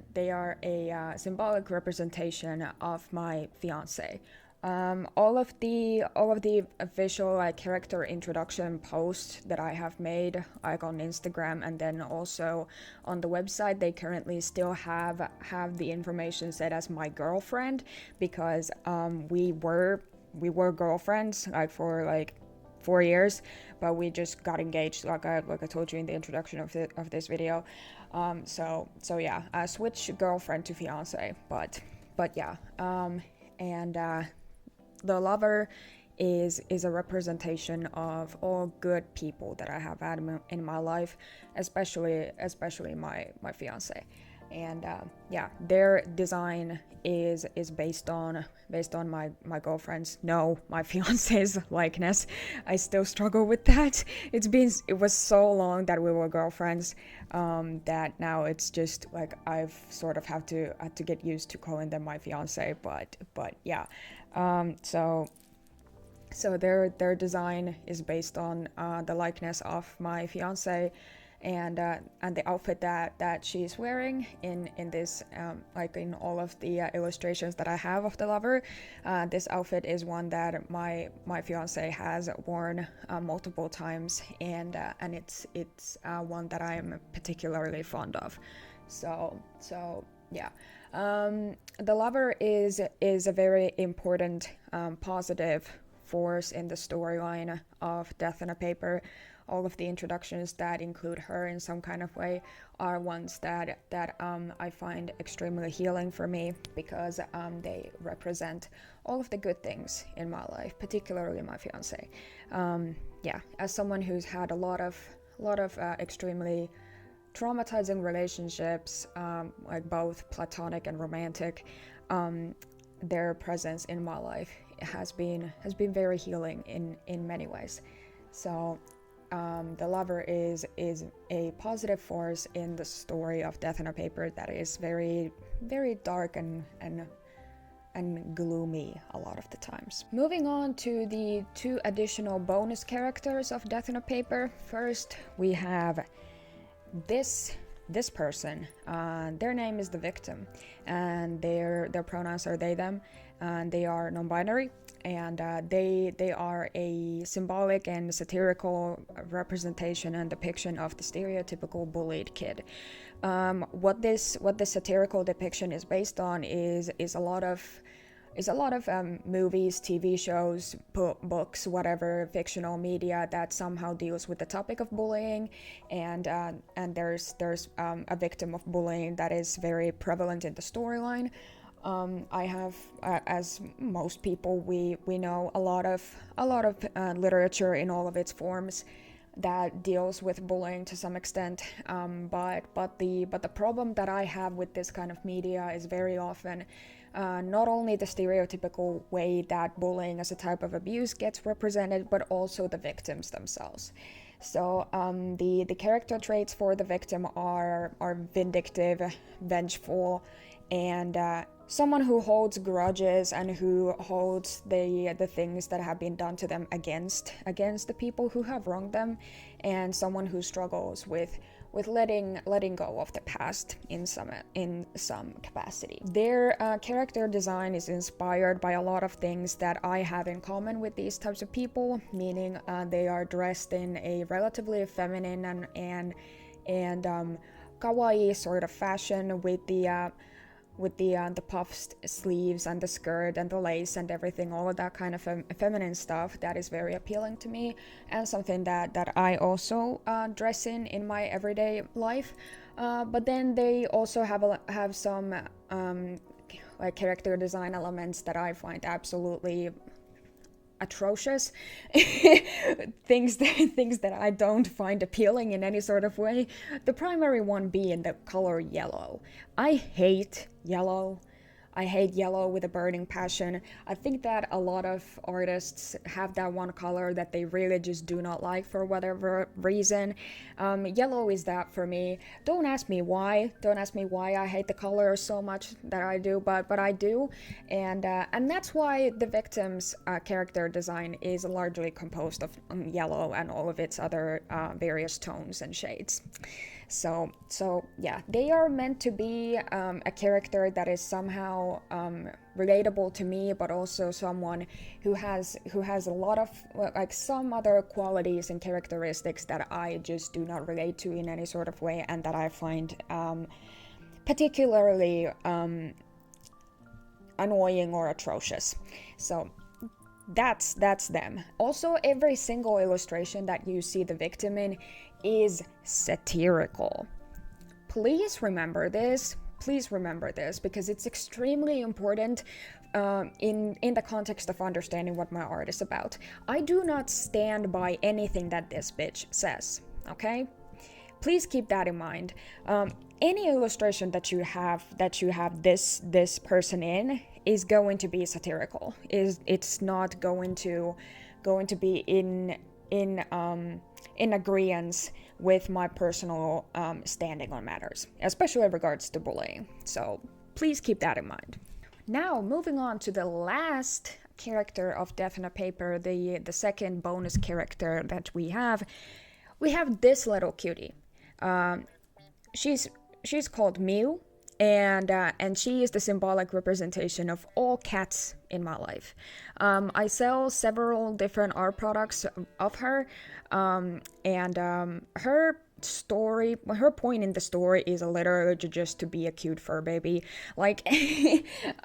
a symbolic representation of my fiance. All of the official like character introduction posts that I have made, like on Instagram and then also on the website, they currently still have the information set as my girlfriend, because we were girlfriends like for like 4 years, but we just got engaged, like I told you in the introduction of this video. So yeah, I switched girlfriend to fiance, but yeah, and the Lover is a representation of all good people that I have had in my life, especially my fiance. and yeah, their design is based on my girlfriend's, no, my fiance's likeness. I still struggle with that. It was so long that we were girlfriends, that now it's just like I've sort of had to get used to calling them my fiance, but yeah. So their design is based on the likeness of my fiance, and the outfit that she's wearing in this, like in all of the illustrations that I have of the lover. This outfit is one that my fiance has worn multiple times, and it's one that I'm particularly fond of. So yeah. The lover is a very important positive force in the storyline of Death on a Paper. All of the introductions that include her in some kind of way are ones that I find extremely healing for me, because they represent all of the good things in my life, particularly my fiance. Yeah, as someone who's had a lot of extremely traumatizing relationships, like both platonic and romantic, their presence in my life has been very healing in many ways. So the lover is a positive force in the story of Death on a Paper that is very, very dark and gloomy a lot of the times. Moving on to the 2 additional bonus characters of Death on a Paper. First, we have this person. Their name is the victim, and their pronouns are they, them, and they are non-binary, and they are a symbolic and satirical representation and depiction of the stereotypical bullied kid. What this satirical depiction is based on is a lot of movies, TV shows, books, whatever, fictional media that somehow deals with the topic of bullying, and there's a victim of bullying that is very prevalent in the storyline. I have, as most people, we know a lot of literature in all of its forms that deals with bullying to some extent, but the problem that I have with this kind of media is very often not only the stereotypical way that bullying as a type of abuse gets represented, but also the victims themselves. So the character traits for the victim are vindictive, vengeful, and someone who holds grudges and who holds the things that have been done to them against the people who have wronged them, and someone who struggles with letting go of the past in some capacity. Their character design is inspired by a lot of things that I have in common with these types of people, meaning they are dressed in a relatively feminine and kawaii sort of fashion, with the puffed sleeves and the skirt and the lace and everything, all of that kind of feminine stuff that is very appealing to me, and something that I also dress in my everyday life. But then they also have some like character design elements that I find absolutely atrocious. things that I don't find appealing in any sort of way. The primary one being the color yellow. I hate yellow. I hate yellow with a burning passion. I think that a lot of artists have that one color that they really just do not like for whatever reason. Yellow is that for me. Don't ask me why. Don't ask me why I hate the color so much that I do, but I do. And that's why the victim's character design is largely composed of yellow and all of its other various tones and shades. So yeah, they are meant to be a character that is somehow relatable to me, but also someone who has a lot of like some other qualities and characteristics that I just do not relate to in any sort of way, and that I find particularly annoying or atrocious. So that's them. Also, every single illustration that you see the victim in is satirical. Please remember this, because it's extremely important in the context of understanding what my art is about. I do not stand by anything that this bitch says, okay? please keep that in mind. Any illustration that you have this person in is going to be satirical. It's not going to be in agreeance with my personal standing on matters, especially in regards to bullying. So please keep that in mind. Now, moving on to the last character of Death on a Paper, the second bonus character that we have this little cutie. She's called Mew, and she is the symbolic representation of all cats in my life. I sell several different art products of her, and her story, her point in the story is literally just to be a cute fur baby. Like,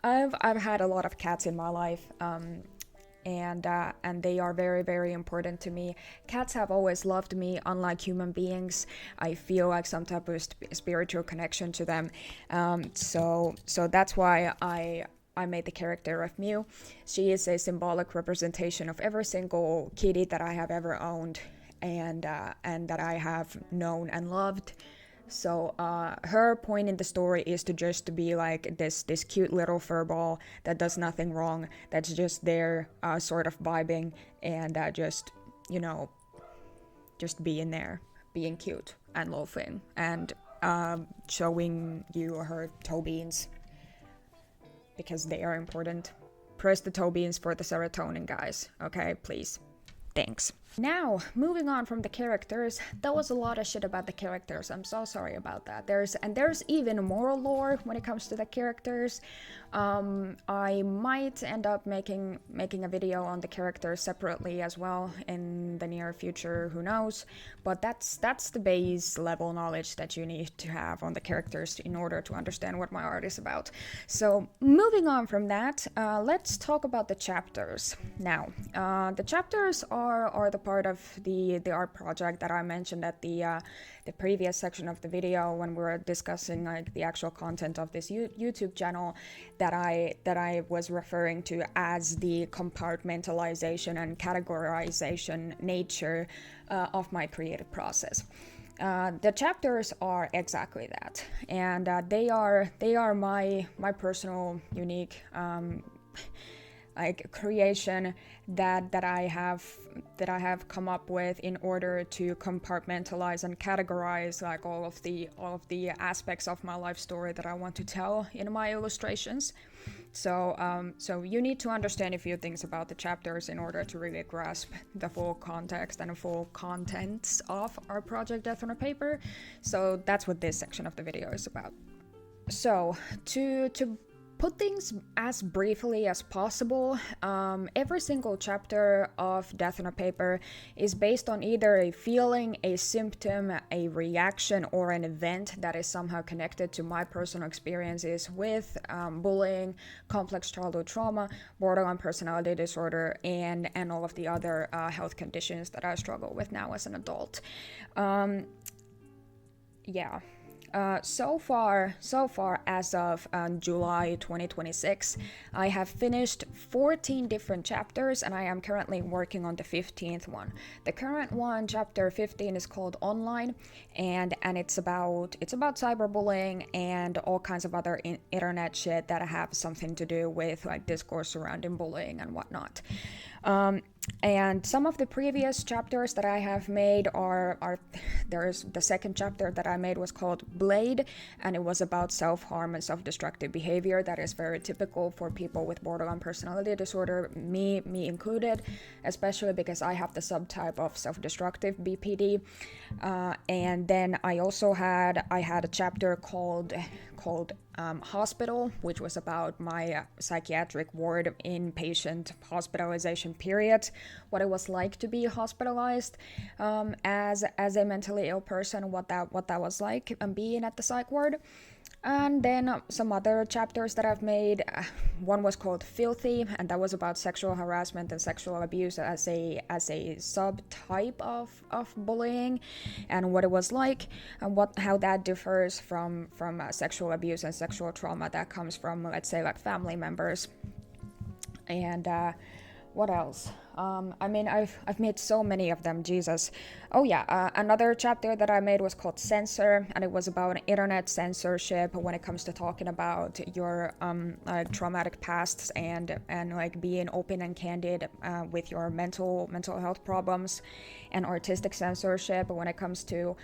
I've had a lot of cats in my life, and they are very, very important to me. Cats have always loved me, unlike human beings. I feel like some type of spiritual connection to them. So that's why I made the character of Mew. She is a symbolic representation of every single kitty that I have ever owned, and that I have known and loved. So her point in the story is to just be like this cute little furball that does nothing wrong, that's just there sort of vibing and just being there, being cute and loafing and showing you her toe beans, because they are important. Press the toe beans for the serotonin, guys. Okay, please. Thanks. Now, moving on from the characters, that was a lot of shit about the characters. I'm so sorry about that. There's even more lore when it comes to the characters. I might end up making a video on the characters separately as well in the near future, who knows. But that's the base level knowledge that you need to have on the characters in order to understand what my art is about. So, moving on from that, let's talk about the chapters. Now, the chapters are the part of the art project that I mentioned at the previous section of the video when we were discussing like the actual content of this YouTube channel that I was referring to as the compartmentalization and categorization nature of my creative process. The chapters are exactly that, and they are my personal unique like creation that I have come up with in order to compartmentalize and categorize like all of the aspects of my life story that I want to tell in my illustrations. So you need to understand a few things about the chapters in order to really grasp the full context and the full contents of our project Death on a Paper. So that's what this section of the video is about. So to put things as briefly as possible, every single chapter of Death on a Paper is based on either a feeling, a symptom, a reaction, or an event that is somehow connected to my personal experiences with bullying, complex childhood trauma, borderline personality disorder, and all of the other health conditions that I struggle with now as an adult. So far as of July 2026, I have finished 14 different chapters, and I am currently working on the 15th one. The current one, chapter 15, is called Online, and it's about cyberbullying and all kinds of other internet shit that have something to do with like discourse surrounding bullying and whatnot. And some of the previous chapters that I have made are there's the second chapter that I made was called Blade, and it was about self-harm and self-destructive behavior that is very typical for people with borderline personality disorder, me included, especially because I have the subtype of self-destructive BPD. And then I also had a chapter called Hospital, which was about my psychiatric ward inpatient hospitalization period, what it was like to be hospitalized as a mentally ill person, what that was like being at the psych ward. And then some other chapters that I've made. One was called Filthy, and that was about sexual harassment and sexual abuse as a subtype of bullying, and what it was like, and how that differs from sexual abuse and sexual trauma that comes from, let's say, like family members. And what else? I mean, I've made so many of them, Jesus. Oh yeah, another chapter that I made was called Censor, and it was about internet censorship when it comes to talking about your like traumatic pasts and like being open and candid with your mental health problems, and artistic censorship when it comes to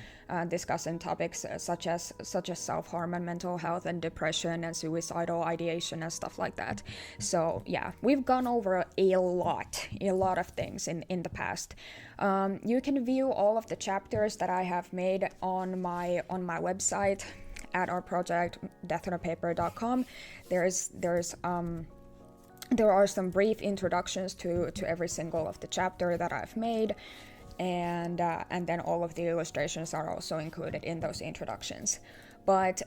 discussing topics such as self-harm and mental health and depression and suicidal ideation and stuff like that. So yeah, we've gone over a lot of things in the past. You can view all of the chapters that I have made on my website at our project deathonpaper.com. There are some brief introductions to every single of the chapter that I've made, and then all of the illustrations are also included in those introductions. But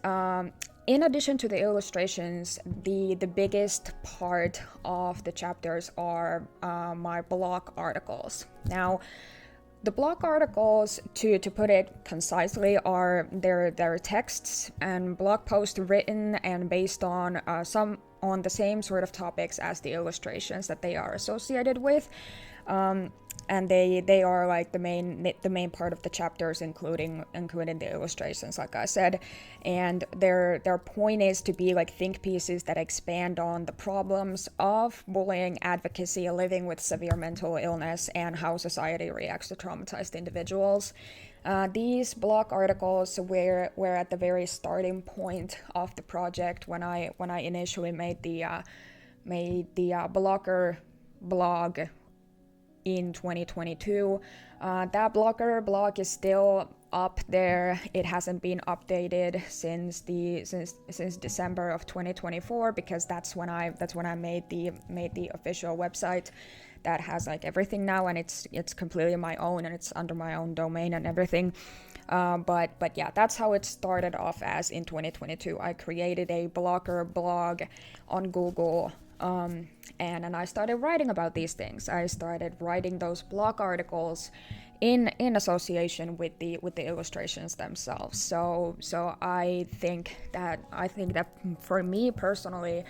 in addition to the illustrations, the biggest part of the chapters are my blog articles. Now, the blog articles, to put it concisely, are their texts and blog posts written and based on on the same sort of topics as the illustrations that they are associated with. And they are like the main part of the chapters, including the illustrations, like I said. And their point is to be like think pieces that expand on the problems of bullying, advocacy, living with severe mental illness, and how society reacts to traumatized individuals. These blog articles were at the very starting point of the project when I initially made the blog in 2022. That blog is still up there. It hasn't been updated since December of 2024, because that's when I made the official website that has like everything now, and it's completely my own, and it's under my own domain and everything. But yeah, that's how it started off as in 2022. I created a blog on Google. And I started writing about these things. I started writing those blog articles in association with the illustrations themselves. So I think that for me personally,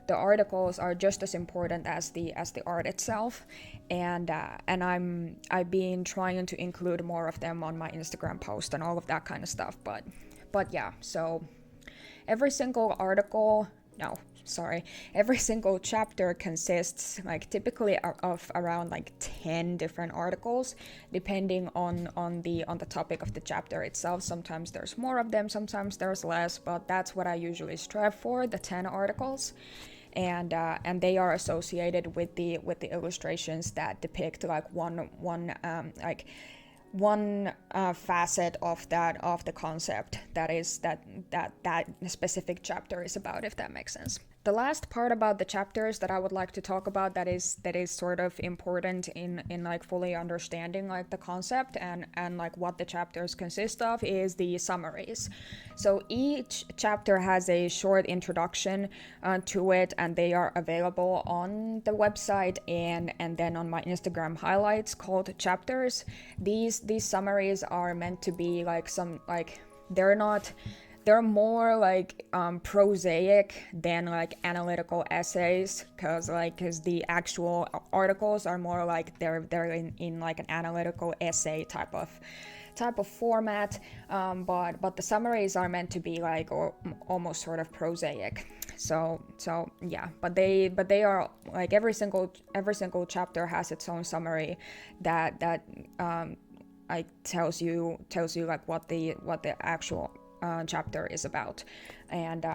the articles are just as important as the art itself, and I've been trying to include more of them on my Instagram post and all of that kind of stuff. But yeah, so every single chapter consists like typically of around like 10 different articles, depending on the topic of the chapter itself. Sometimes there's more of them, sometimes there's less, but that's what I usually strive for, the 10 articles. And they are associated with the illustrations that depict like one facet of the concept that specific chapter is about, if that makes sense. The last part about the chapters that I would like to talk about that is sort of important in like fully understanding like the concept and like what the chapters consist of is the summaries. So each chapter has a short introduction to it, and they are available on the website and then on my Instagram highlights called chapters. These summaries are meant to be like they're more like prosaic than like analytical essays, because the actual articles are more like they're in like an analytical essay type of format, but the summaries are meant to be like or almost sort of prosaic. So yeah, but they are like every single chapter has its own summary that like tells you like what the actual chapter is about. And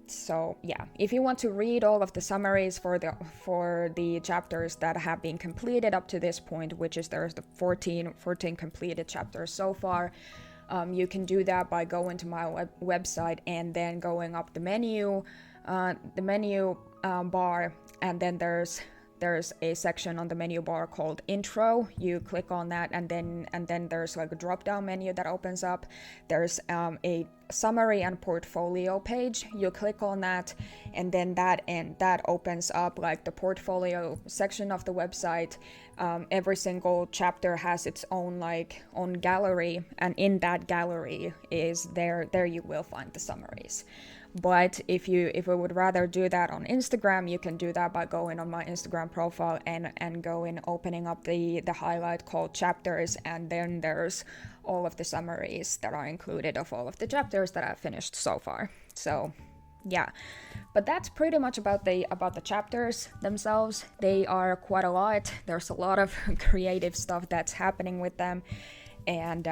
so yeah, if you want to read all of the summaries for the chapters that have been completed up to this point, which is there's the 14 completed chapters so far, you can do that by going to my website and then going up the menu bar, and then there's a section on the menu bar called Intro. You click on that, and then there's like a drop down menu that opens up. There's a summary and portfolio page. You click on that, and then that opens up like the portfolio section of the website. Every single chapter has its own gallery, and in that gallery is there you will find the summaries. But if you would rather do that on Instagram, you can do that by going on my Instagram profile and going opening up the highlight called chapters, and then there's all of the summaries that are included of all of the chapters that I've finished so far. So yeah, but that's pretty much about the chapters themselves. They are quite a lot. There's a lot of creative stuff that's happening with them, and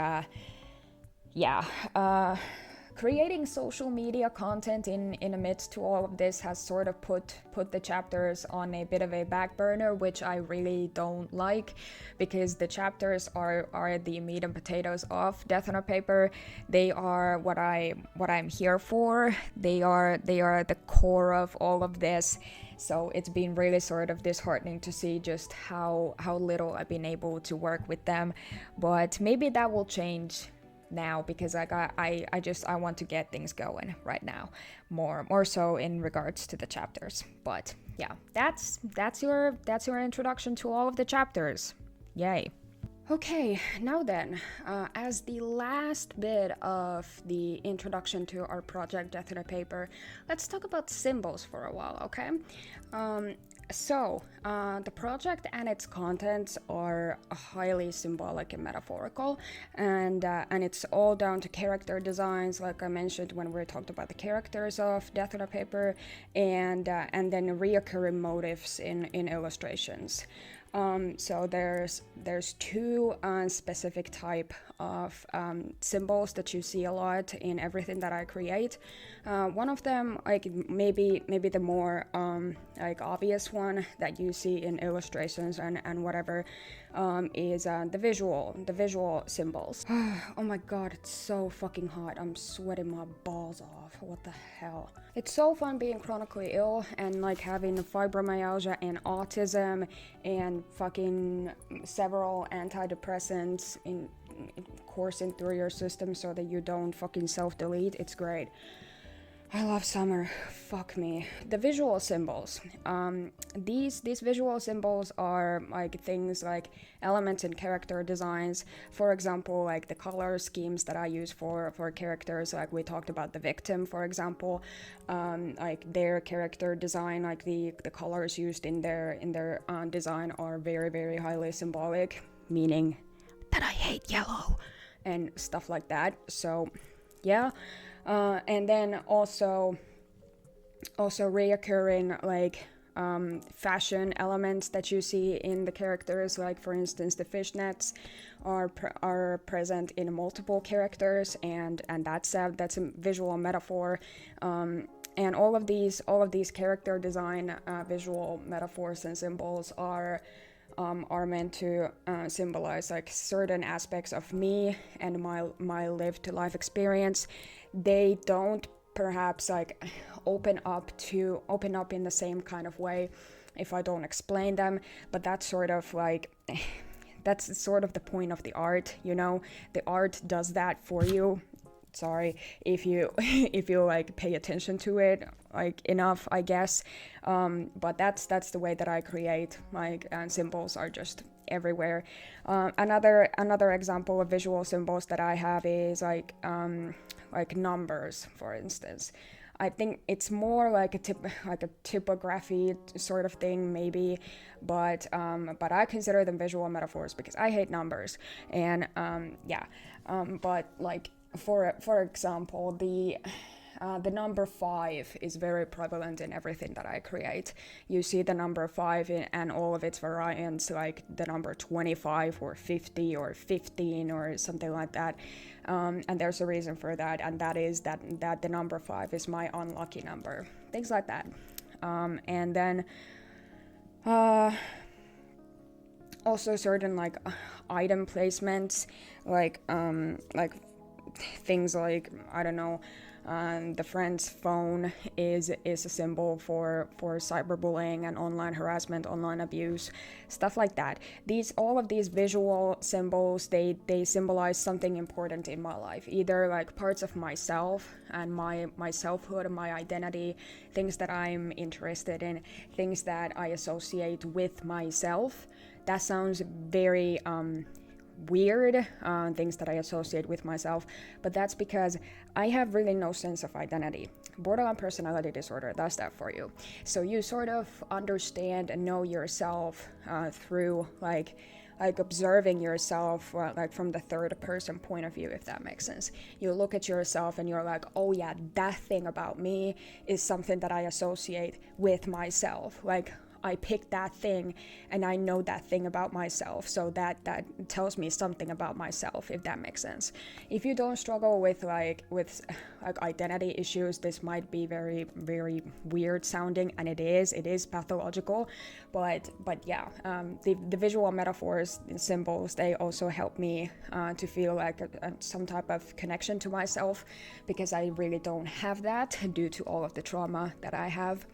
creating social media content in amidst to all of this has sort of put the chapters on a bit of a back burner, which I really don't like, because the chapters are the meat and potatoes of Death on a Paper. They are what I'm here for. They are the core of all of this. So it's been really sort of disheartening to see just how little I've been able to work with them. But maybe that will change now, because I want to get things going right now, more so in regards to the chapters. But yeah, that's your introduction to all of the chapters. Yay. Okay, now then, as the last bit of the introduction to our project Death on a Paper, let's talk about symbols for a while, okay? So, the project and its contents are highly symbolic and metaphorical, and it's all down to character designs, like I mentioned when we talked about the characters of Death on a Paper, and then reoccurring motifs in illustrations. So there's two specific type of symbols that you see a lot in everything that I create. One of them, like maybe the more like obvious one that you see in illustrations and whatever, is the visual symbols. Oh my god, it's so fucking hot. I'm sweating my balls off. What the hell? It's so fun being chronically ill and like having fibromyalgia and autism and fucking several antidepressants in coursing through your system so that you don't fucking self-delete. It's great. I love summer. Fuck me. The visual symbols. These visual symbols are like things like elements and character designs. For example, like the color schemes that I use for characters. Like we talked about the victim, for example. Like their character design, like the colors used in their design are very, very highly symbolic, meaning that I hate yellow and stuff like that. So, yeah. And then also reoccurring like fashion elements that you see in the characters, like for instance the fishnets are present in multiple characters, and that's a visual metaphor. And all of these character design visual metaphors and symbols are meant to symbolize like certain aspects of me and my lived life experience. They don't perhaps like open up in the same kind of way if I don't explain them, but that's sort of like that's sort of the point of the art, you know. The art does that for you. Sorry, if you like pay attention to it like enough, I guess. But that's the way that I create. Like, and symbols are just everywhere. Another example of visual symbols that I have is like numbers, for instance. I think it's more like a typography sort of thing, maybe, but I consider them visual metaphors because I hate numbers, and but like for example, the number 5 is very prevalent in everything that I create. You see the number 5 and all of its variants, like the number 25 or 50 or 15 or something like that. And there's a reason for that, and that is that the number 5 is my unlucky number. Things like that. And then also certain like item placements, like things like, I don't know, the friend's phone is a symbol for cyberbullying and online harassment, online abuse, stuff like that. All of these visual symbols, they symbolize something important in my life, either like parts of myself and my selfhood, my identity, things that I'm interested in, things that I associate with myself. That sounds very weird, things that I associate with myself, but that's because I have really no sense of identity. Borderline personality disorder does that for you. So you sort of understand and know yourself through like observing yourself like from the third person point of view, if that makes sense. You look at yourself and you're like, oh yeah, that thing about me is something that I associate with myself. Like, I picked that thing and I know that thing about myself, so that tells me something about myself, if that makes sense. If you don't struggle with identity issues, this might be very, very weird sounding, and it is pathological, but yeah, the visual metaphors and symbols, they also help me to feel like some type of connection to myself, because I really don't have that due to all of the trauma that I have.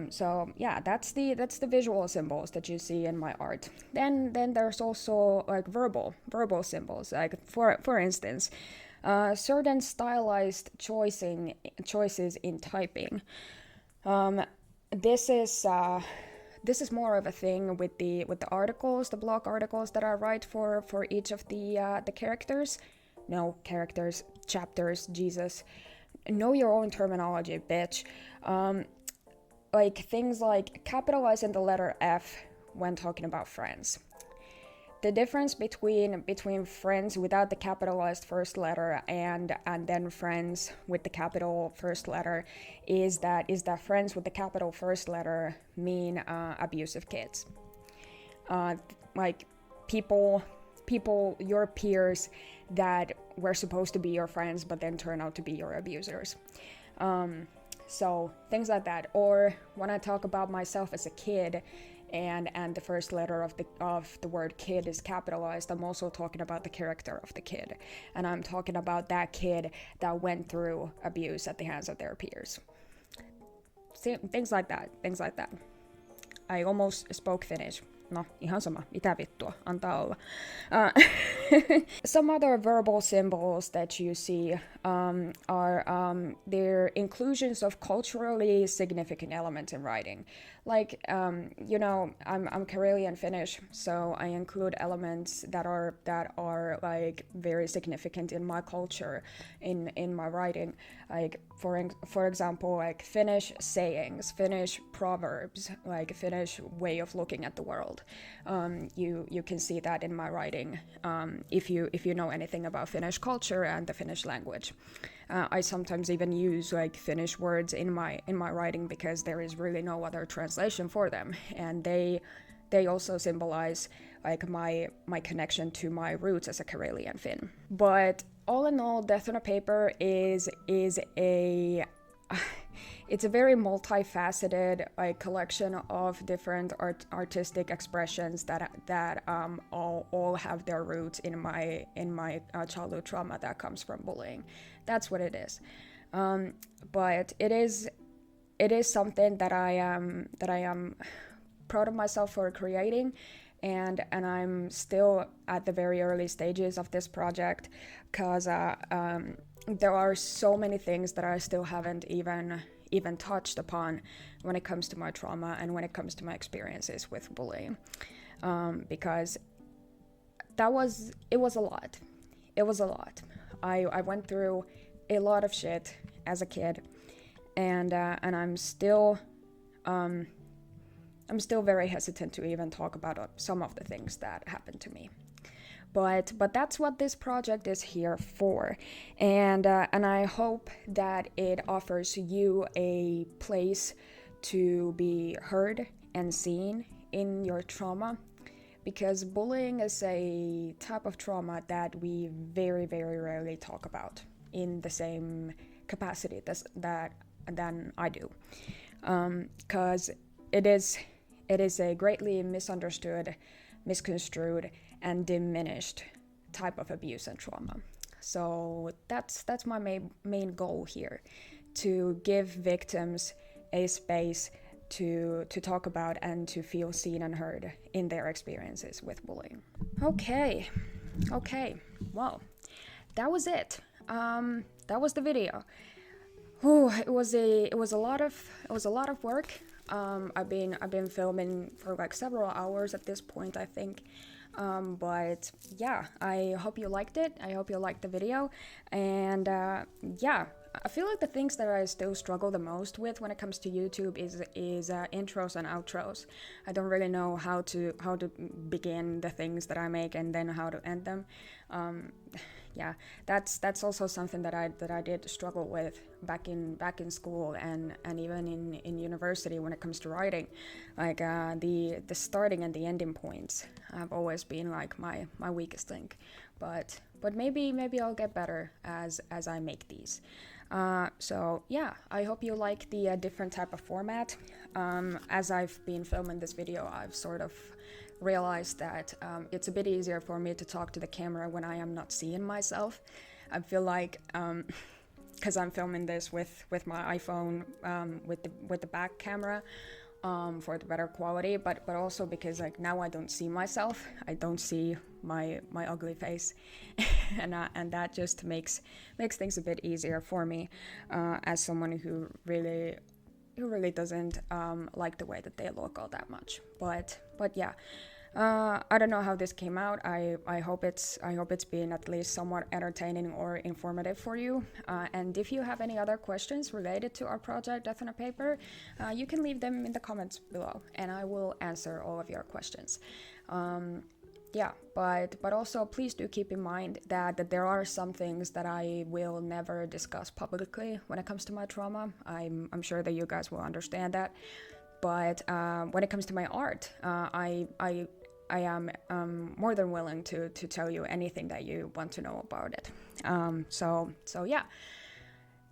So yeah, that's the visual symbols that you see in my art. Then there's also like verbal symbols. Like for instance, certain stylized choices in typing. This is more of a thing with the articles, the blog articles that I write for each of the characters. No, characters, chapters, Jesus. Know your own terminology, bitch. Like things like capitalizing the letter F when talking about friends. The difference between friends without the capitalized first letter and then friends with the capital first letter is that friends with the capital first letter mean abusive kids. Like people, your peers that were supposed to be your friends but then turn out to be your abusers. So things like that. Or when I talk about myself as a kid and the first letter of the word kid is capitalized, I'm also talking about the character of the kid, and I'm talking about that kid that went through abuse at the hands of their peers. See, things like that. I almost spoke Finnish. No, ihan sama. Mitä vittua? Antaa olla. Some other verbal symbols that you see are their inclusions of culturally significant elements in writing. Like, I'm Karelian Finnish, so I include elements that are like very significant in my culture, in my writing. Like, for example, like Finnish sayings, Finnish proverbs, like Finnish way of looking at the world. You can see that in my writing if you know anything about Finnish culture and the Finnish language. I sometimes even use like Finnish words in my writing because there is really no other translation for them, and they also symbolize like my connection to my roots as a Karelian Finn. But all in all, Death on a Paper is a it's a very multifaceted like collection of different artistic expressions that all have their roots in my childhood trauma that comes from bullying. That's what it is. But it is something that I am proud of myself for creating, and I'm still at the very early stages of this project, because there are so many things that I still haven't even touched upon when it comes to my trauma and when it comes to my experiences with bullying, because it was a lot. I went through a lot of shit as a kid, and I'm still very hesitant to even talk about some of the things that happened to me. But that's what this project is here for, and I hope that it offers you a place to be heard and seen in your trauma, because bullying is a type of trauma that we very, very rarely talk about in the same capacity than I do, because it is a greatly misunderstood, misconstrued, and diminished type of abuse and trauma. So that's my main goal here, to give victims a space to talk about and to feel seen and heard in their experiences with bullying. Okay, well, that was it. That was the video. Whew, it was a lot of work. I've been filming for like several hours at this point, I think. But yeah, I hope you liked it. I hope you liked the video. And yeah, I feel like the things that I still struggle the most with when it comes to YouTube is intros and outros. I don't really know how to begin the things that I make and then how to end them. Yeah, that's also something that I did struggle with back in school and even in university when it comes to writing. Like the starting and the ending points have always been like my weakest link. But maybe I'll get better as I make these. So yeah, I hope you like the different type of format. As I've been filming this video, I've sort of realized that it's a bit easier for me to talk to the camera when I am not seeing myself. I feel like because I'm filming this with my iPhone with the back camera for the better quality, but also because like now I don't see myself, I don't see my ugly face, and that just makes things a bit easier for me as someone who really doesn't like the way that they look all that much. But yeah, I don't know how this came out. I hope it's been at least somewhat entertaining or informative for you. And if you have any other questions related to our project Death on a Paper, you can leave them in the comments below, and I will answer all of your questions. Yeah, but also please do keep in mind that there are some things that I will never discuss publicly when it comes to my trauma. I'm sure that you guys will understand that. But when it comes to my art, I am more than willing to tell you anything that you want to know about it. So yeah.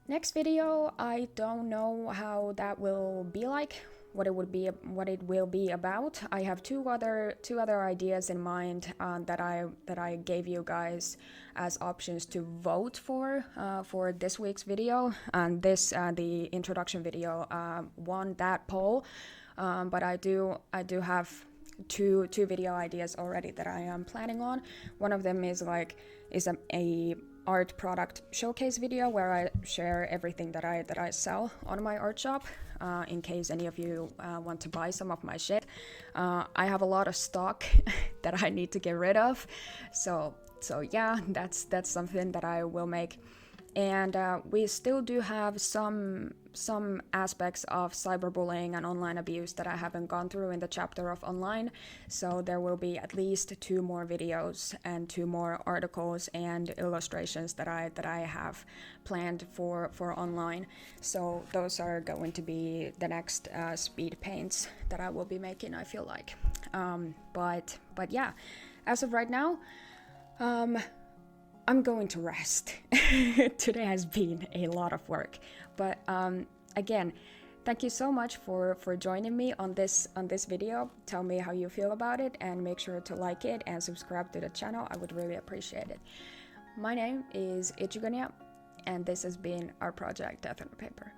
Next video, I don't know how that will be like, what it will be about. I have two other ideas in mind that I gave you guys as options to vote for this week's video. And this the introduction video won that poll, but I do have two video ideas already that I am planning on. One of them is a art product showcase video where I share everything that I sell on my art shop, in case any of you want to buy some of my shit. I have a lot of stock that I need to get rid of, so yeah, that's something that I will make. And we still do have some aspects of cyberbullying and online abuse that I haven't gone through in the chapter of online. So there will be at least 2 more videos and 2 more articles and illustrations that I have planned for online. So those are going to be the next speed paints that I will be making, I feel like. But yeah, as of right now, I'm going to rest. Today has been a lot of work, but again, thank you so much for joining me on this video. Tell me how you feel about it, and make sure to like it and subscribe to the channel. I would really appreciate it. My name is Ichigonya, and this has been our project Death on a Paper.